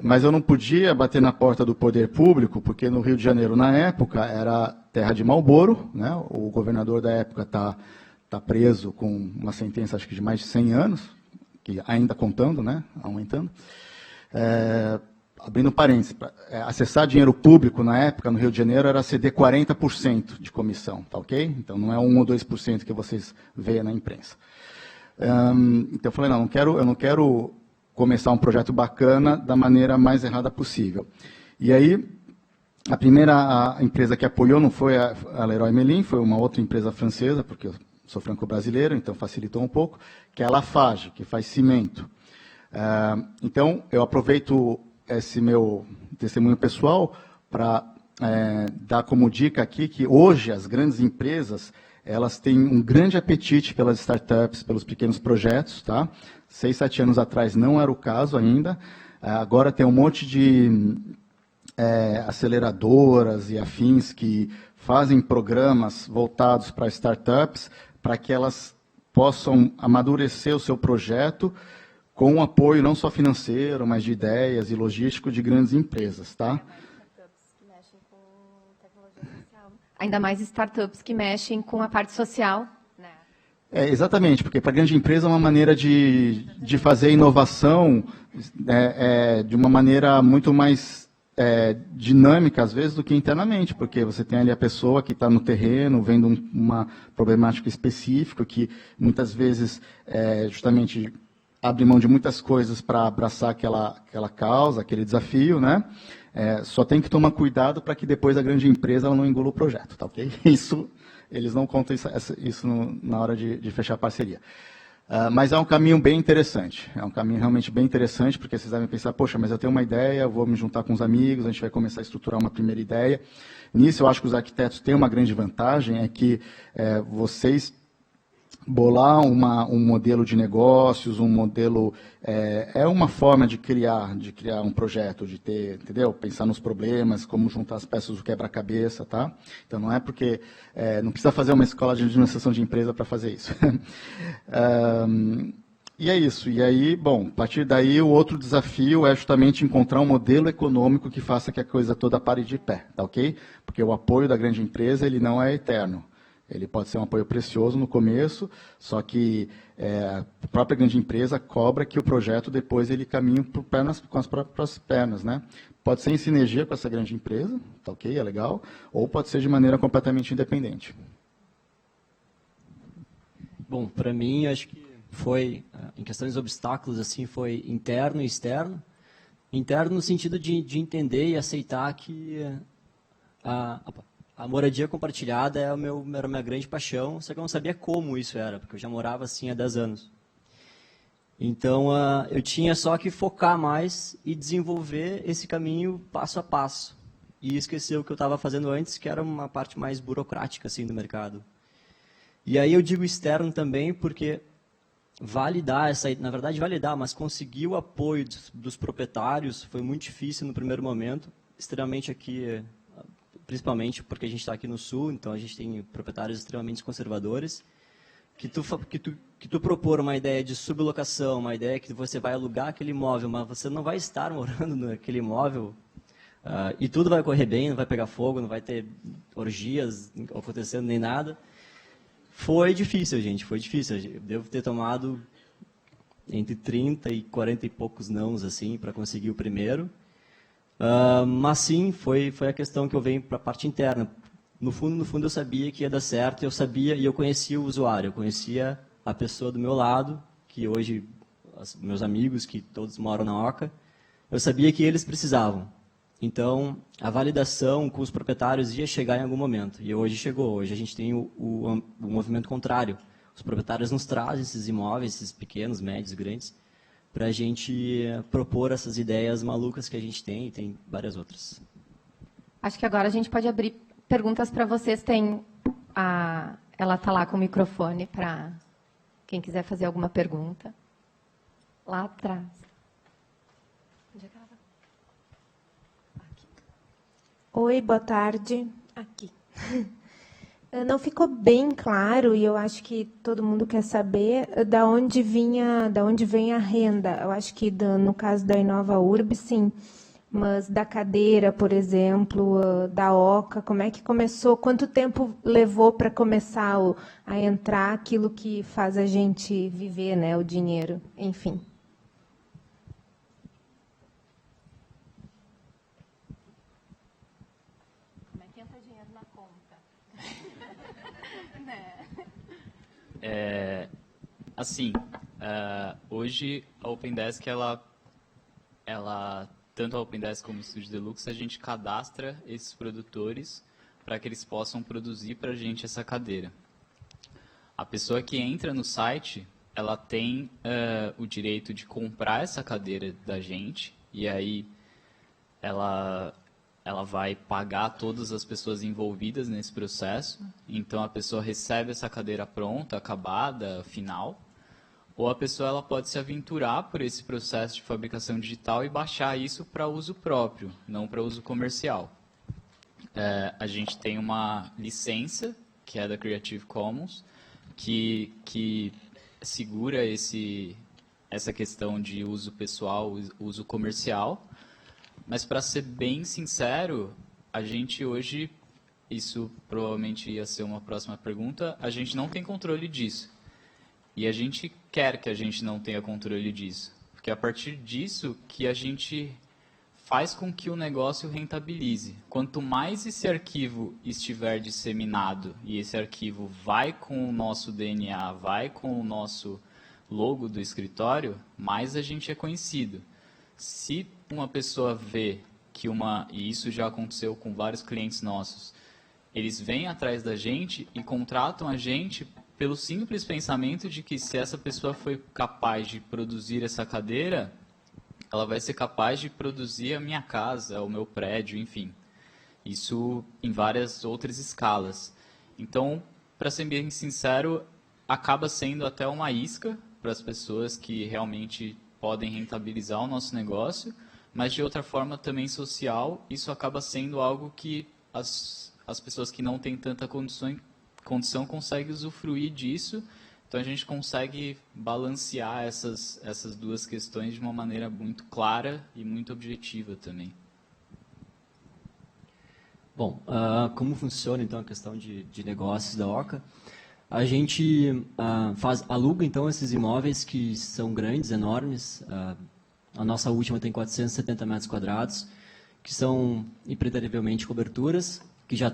mas eu não podia bater na porta do poder público, porque no Rio de Janeiro, na época, era terra de Marlboro, né? O governador da época tá preso com uma sentença, acho que de mais de 100 anos, que ainda contando, né? Aumentando. Abrindo parênteses, acessar dinheiro público na época, no Rio de Janeiro, era ceder 40% de comissão, tá ok? Então, não é 1 ou 2% que vocês veem na imprensa. Então, eu falei, não, eu não quero começar um projeto bacana da maneira mais errada possível. E aí, a primeira empresa que apoiou não foi a Leroy Merlin, foi uma outra empresa francesa, porque eu sou franco-brasileiro, então facilitou um pouco, que é a Lafarge, que faz cimento. Então, eu aproveito esse meu testemunho pessoal para dar como dica aqui que hoje as grandes empresas elas têm um grande apetite pelas startups, pelos pequenos projetos, tá? 6, 7 anos atrás não era o caso ainda. Agora tem um monte de aceleradoras e afins que fazem programas voltados para startups para que elas possam amadurecer o seu projeto com um apoio não só financeiro, mas de ideias e logístico de grandes empresas, tá? Ainda mais startups que mexem com a parte social. Né? Exatamente, porque para a grande empresa é uma maneira de fazer inovação de uma maneira muito mais dinâmica, às vezes, do que internamente, porque você tem ali a pessoa que está no terreno, vendo uma problemática específica, que muitas vezes justamente abre mão de muitas coisas para abraçar aquela causa, aquele desafio, né? Só tem que tomar cuidado para que depois a grande empresa ela não engula o projeto, tá ok? Isso, eles não contam isso na hora de fechar a parceria. Mas é um caminho bem interessante, é um caminho realmente bem interessante, porque vocês devem pensar, poxa, mas eu tenho uma ideia, eu vou me juntar com os amigos, a gente vai começar a estruturar uma primeira ideia. Nisso, eu acho que os arquitetos têm uma grande vantagem, é que vocês bolar um modelo de negócios, um modelo, é uma forma de criar um projeto, de ter, entendeu? Pensar nos problemas, como juntar as peças do quebra-cabeça, tá? Então, não é porque, não precisa fazer uma escola de administração de empresa para fazer isso. E é isso. E aí, bom, a partir daí, o outro desafio é justamente encontrar um modelo econômico que faça que a coisa toda pare de pé, tá ok? Porque o apoio da grande empresa, ele não é eterno. Ele pode ser um apoio precioso no começo, só que a própria grande empresa cobra que o projeto depois ele caminhe com as próprias pernas, né? Pode ser em sinergia com essa grande empresa, tá ok, é legal, ou pode ser de maneira completamente independente. Bom, para mim, acho que foi, em questões de obstáculos, assim, foi interno e externo. Interno no sentido de entender e aceitar que a moradia compartilhada era a minha grande paixão, só que eu não sabia como isso era, porque eu já morava assim há 10 anos. Então, eu tinha só que focar mais e desenvolver esse caminho passo a passo. E esquecer o que eu estava fazendo antes, que era uma parte mais burocrática assim, do mercado. E aí eu digo externo também, porque na verdade validar, mas conseguir o apoio dos proprietários foi muito difícil no primeiro momento, extremamente aqui, principalmente porque a gente está aqui no Sul, então a gente tem proprietários extremamente conservadores, que tu propor uma ideia de sublocação, uma ideia que você vai alugar aquele imóvel, mas você não vai estar morando naquele imóvel, e tudo vai correr bem, não vai pegar fogo, não vai ter orgias acontecendo nem nada. Foi difícil, gente, foi difícil. Eu devo ter tomado entre 30 e 40 e poucos nãos, assim, para conseguir o primeiro. Mas sim, foi a questão que eu venho para a parte interna. No fundo eu sabia que ia dar certo, eu sabia e eu conhecia o usuário, eu conhecia a pessoa do meu lado, que hoje, meus amigos, que todos moram na Oca, eu sabia que eles precisavam. Então, a validação com os proprietários ia chegar em algum momento. E hoje chegou. Hoje a gente tem o movimento contrário. Os proprietários nos trazem esses imóveis, esses pequenos, médios, grandes, para a gente propor essas ideias malucas que a gente tem, e tem várias outras. Acho que agora a gente pode abrir perguntas para vocês. Ela está lá com o microfone para quem quiser fazer alguma pergunta. Lá atrás. Onde é que ela vai? Oi, boa tarde. Aqui. Não ficou bem claro, e eu acho que todo mundo quer saber da onde vem a renda. Eu acho que no caso da Inova Urb, sim, mas da cadeira, por exemplo, da Oca, como é que começou? Quanto tempo levou para começar a entrar aquilo que faz a gente viver, né, o dinheiro, enfim. Assim, hoje a Opendesk, tanto a Opendesk como o Estúdio Deluxe, a gente cadastra esses produtores para que eles possam produzir para a gente essa cadeira. A pessoa que entra no site, ela tem o direito de comprar essa cadeira da gente, e aí ela vai pagar todas as pessoas envolvidas nesse processo. Então, a pessoa recebe essa cadeira pronta, acabada, final. Ou a pessoa ela pode se aventurar por esse processo de fabricação digital e baixar isso para uso próprio, não para uso comercial. A gente tem uma licença, que é da Creative Commons, que segura essa questão de uso pessoal, uso comercial. Mas, para ser bem sincero, a gente hoje, isso provavelmente ia ser uma próxima pergunta, a gente não tem controle disso. E a gente quer que a gente não tenha controle disso. Porque é a partir disso que a gente faz com que o negócio rentabilize. Quanto mais esse arquivo estiver disseminado e esse arquivo vai com o nosso DNA, vai com o nosso logo do escritório, mais a gente é conhecido. Se uma pessoa vê que e isso já aconteceu com vários clientes nossos, eles vêm atrás da gente e contratam a gente pelo simples pensamento de que se essa pessoa foi capaz de produzir essa cadeira, ela vai ser capaz de produzir a minha casa, o meu prédio, enfim. Isso em várias outras escalas. Então, para ser bem sincero, acaba sendo até uma isca para as pessoas que realmente podem rentabilizar o nosso negócio, mas de outra forma também social, isso acaba sendo algo que as pessoas que não têm tanta condição conseguem usufruir disso. Então a gente consegue balancear essas duas questões de uma maneira muito clara e muito objetiva também. Bom, como funciona então a questão de negócios da Oca? A gente aluga então esses imóveis que são grandes, enormes. A nossa última tem 470 metros quadrados, que são impreterivelmente coberturas, que já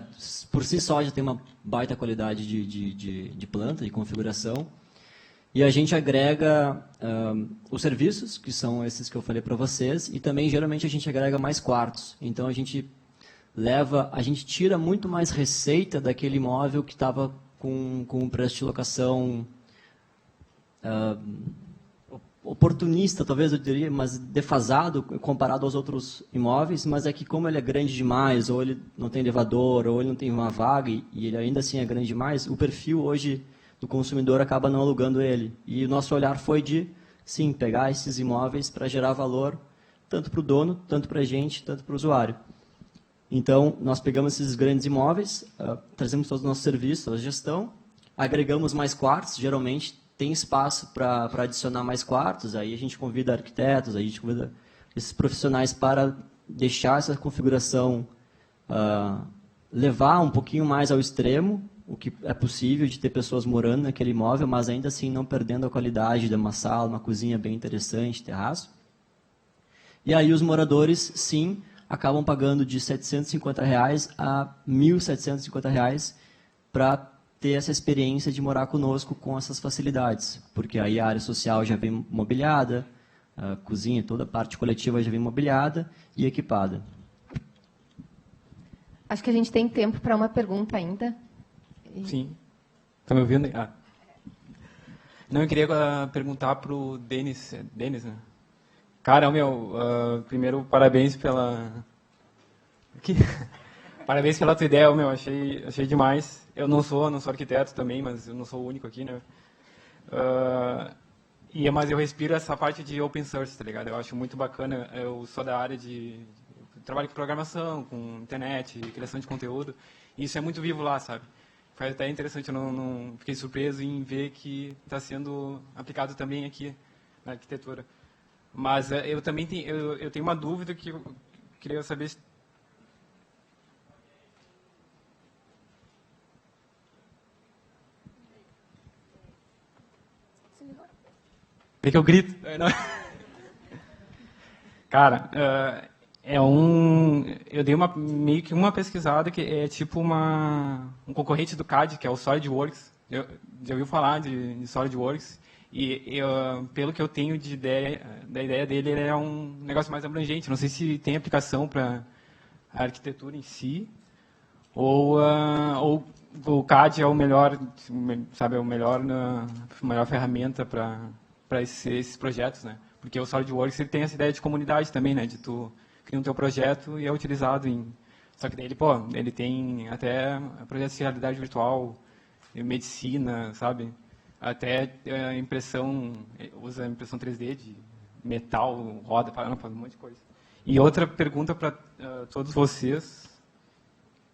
por si só já tem uma baita qualidade de planta, de configuração. E a gente agrega os serviços, que são esses que eu falei para vocês, e também geralmente a gente agrega mais quartos. Então a gente tira muito mais receita daquele imóvel que estava com um preço de locação oportunista, talvez eu diria, mas defasado comparado aos outros imóveis, mas é que como ele é grande demais, ou ele não tem elevador, ou ele não tem uma vaga, e ele ainda assim é grande demais, o perfil hoje do consumidor acaba não alugando ele. E o nosso olhar foi de, sim, pegar esses imóveis para gerar valor, tanto para o dono, tanto para a gente, tanto para o usuário. Então, nós pegamos esses grandes imóveis, trazemos todos os nossos serviços, toda a gestão, agregamos mais quartos, geralmente tem espaço para adicionar mais quartos, aí a gente convida arquitetos, aí a gente convida esses profissionais para deixar essa configuração levar um pouquinho mais ao extremo, o que é possível de ter pessoas morando naquele imóvel, mas ainda assim não perdendo a qualidade de uma sala, uma cozinha bem interessante, terraço. E aí os moradores, sim, acabam pagando de R$ 750 a R$ 1.750 para ter essa experiência de morar conosco com essas facilidades, porque aí a área social já vem mobiliada, a cozinha, toda a parte coletiva já vem mobiliada e equipada. Acho que a gente tem tempo para uma pergunta ainda. Sim. Está me ouvindo? Não, eu queria perguntar para o Denis. Denis, né? Cara, primeiro, parabéns pela... Parabéns pela tua ideia, achei demais. Eu não sou arquiteto também, mas eu não sou o único aqui, né? Mas eu respiro essa parte de open source, tá ligado? Eu acho muito bacana. Eu sou da área eu trabalho com programação, com internet, criação de conteúdo. E isso é muito vivo lá, sabe? Foi até interessante, eu não fiquei surpreso em ver que está sendo aplicado também aqui na arquitetura. Mas eu também tenho uma dúvida que eu queria saber se... É que eu grito. Cara, eu dei meio que uma pesquisada que é tipo um concorrente do CAD, que é o SolidWorks. Já ouviu falar de SolidWorks? E pelo que eu tenho de ideia, da ideia dele, ele é um negócio mais abrangente. Não sei se tem aplicação para a arquitetura em si, ou o CAD é o melhor, sabe, a melhor ferramenta para esses projetos, né? Porque o SolidWorks ele tem essa ideia de comunidade também, né? De tu cria um teu projeto e é utilizado em... Só que daí ele tem até projetos de realidade virtual, medicina, sabe? Até usa impressão 3D de metal, roda, faz um monte de coisa. E outra pergunta para todos vocês,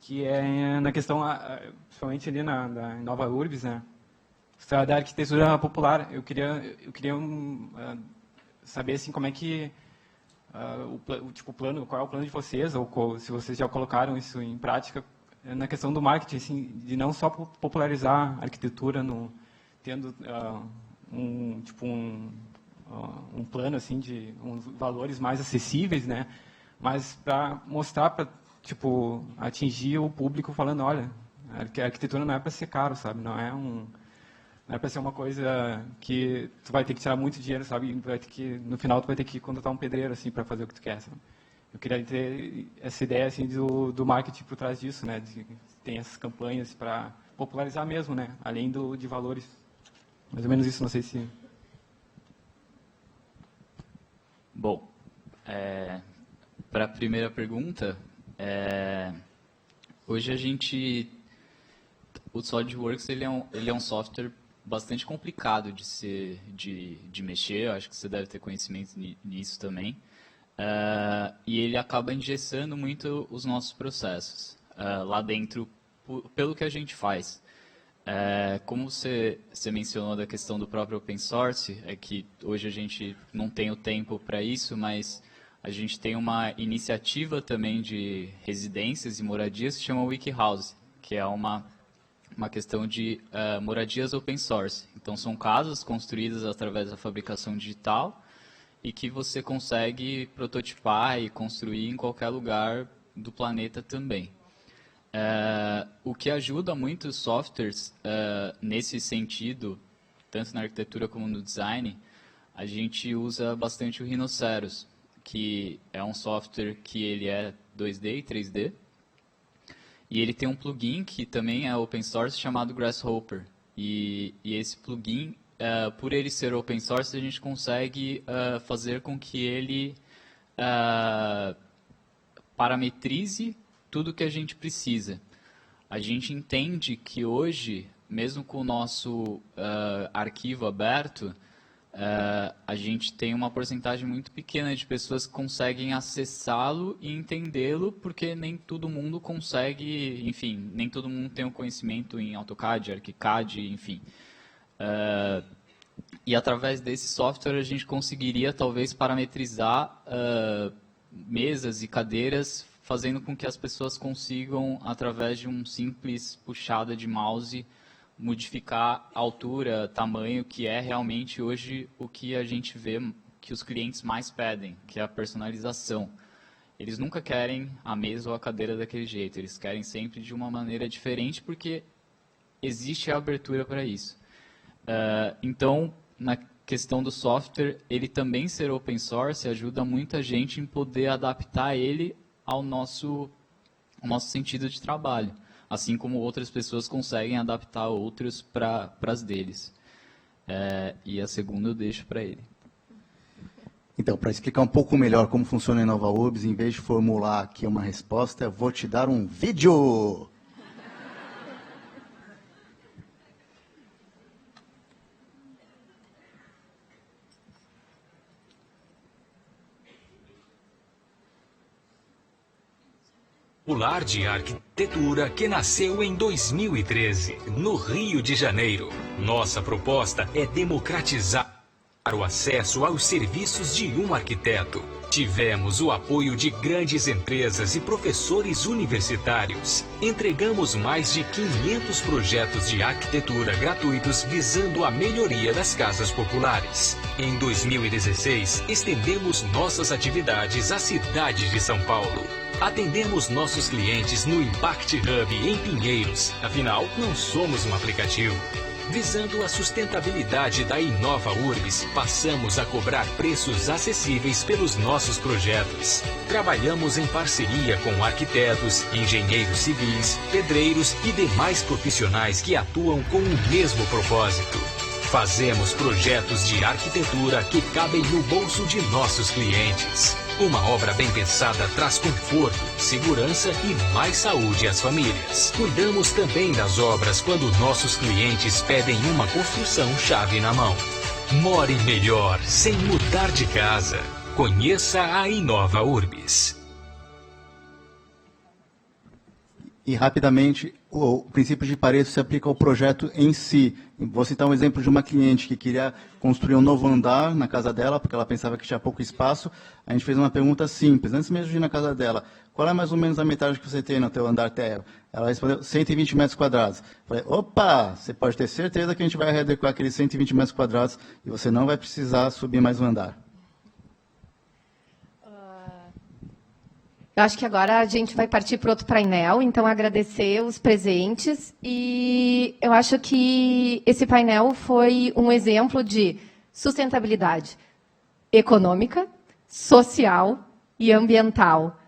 que é na questão, principalmente ali em Nova Urbs, né? Da arquitetura popular. Eu queria saber assim, como é que o plano, qual é o plano de vocês, ou se vocês já colocaram isso em prática na questão do marketing, assim, de não só popularizar a arquitetura, tendo um plano assim de uns valores mais acessíveis, né? Mas para mostrar, para atingir o público falando, olha, a arquitetura não é para ser caro, sabe? Não é para ser uma coisa que tu vai ter que tirar muito dinheiro, sabe? No final tu vai ter que contratar um pedreiro assim para fazer o que tu quer, sabe? Eu queria ter essa ideia assim do marketing por trás disso, né? Tem essas campanhas para popularizar mesmo, né? Além de valores. Mais ou menos isso, não sei se... Bom, para a primeira pergunta, hoje o SolidWorks ele é um software bastante complicado de mexer, eu acho que você deve ter conhecimento nisso também, e ele acaba engessando muito os nossos processos lá dentro, pelo que a gente faz. Como você mencionou da questão do próprio open source, é que hoje a gente não tem o tempo para isso, mas a gente tem uma iniciativa também de residências e moradias que se chama WikiHouse, que é uma questão de moradias open source. Então, são casas construídas através da fabricação digital e que você consegue prototipar e construir em qualquer lugar do planeta também. O que ajuda muitos softwares nesse sentido, tanto na arquitetura como no design, a gente usa bastante o Rhinoceros, que é um software que ele é 2D e 3D, e ele tem um plugin que também é open source chamado Grasshopper. E esse plugin, por ele ser open source, a gente consegue fazer com que ele parametrize tudo que a gente precisa. A gente entende que hoje, mesmo com o nosso arquivo aberto, a gente tem uma porcentagem muito pequena de pessoas que conseguem acessá-lo e entendê-lo, porque nem todo mundo consegue, enfim, nem todo mundo tem o conhecimento em AutoCAD, ArchiCAD, enfim. E através desse software a gente conseguiria talvez parametrizar mesas e cadeiras, fazendo com que as pessoas consigam, através de um simples puxada de mouse, modificar a altura, tamanho, que é realmente hoje o que a gente vê que os clientes mais pedem, que é a personalização. Eles nunca querem a mesa ou a cadeira daquele jeito, eles querem sempre de uma maneira diferente, porque existe a abertura para isso. Então, na questão do software, ele também ser open source ajuda muita gente em poder adaptar ele ao nosso sentido de trabalho, assim como outras pessoas conseguem adaptar outros para as deles. E a segunda eu deixo para ele. Então, para explicar um pouco melhor como funciona a InovaURBS, em vez de formular aqui uma resposta, eu vou te dar um vídeo. O Lar de Arquitetura que nasceu em 2013, no Rio de Janeiro. Nossa proposta é democratizar o acesso aos serviços de um arquiteto. Tivemos o apoio de grandes empresas e professores universitários. Entregamos mais de 500 projetos de arquitetura gratuitos visando a melhoria das casas populares. Em 2016, estendemos nossas atividades à cidade de São Paulo. Atendemos nossos clientes no Impact Hub em Pinheiros. Afinal, não somos um aplicativo. Visando a sustentabilidade da InovaURBS, passamos a cobrar preços acessíveis pelos nossos projetos. Trabalhamos em parceria com arquitetos, engenheiros civis, pedreiros e demais profissionais que atuam com o mesmo propósito. Fazemos projetos de arquitetura que cabem no bolso de nossos clientes. Uma obra bem pensada traz conforto, segurança e mais saúde às famílias. Cuidamos também das obras quando nossos clientes pedem uma construção chave na mão. More melhor, sem mudar de casa. Conheça a InovaURBS. E, rapidamente, o princípio de Pareto se aplica ao projeto em si. Vou citar um exemplo de uma cliente que queria construir um novo andar na casa dela, porque ela pensava que tinha pouco espaço. A gente fez uma pergunta simples, antes mesmo de ir na casa dela. Qual é mais ou menos a metragem que você tem no teu andar térreo? Ela respondeu 120 metros quadrados. Falei, opa, você pode ter certeza que a gente vai readequar aqueles 120 metros quadrados e você não vai precisar subir mais um andar. Eu acho que agora a gente vai partir para outro painel, então agradecer os presentes. E eu acho que esse painel foi um exemplo de sustentabilidade econômica, social e ambiental.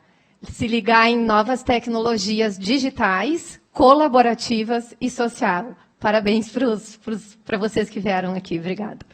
Se ligar em novas tecnologias digitais colaborativas e social. Parabéns para vocês que vieram aqui. Obrigada.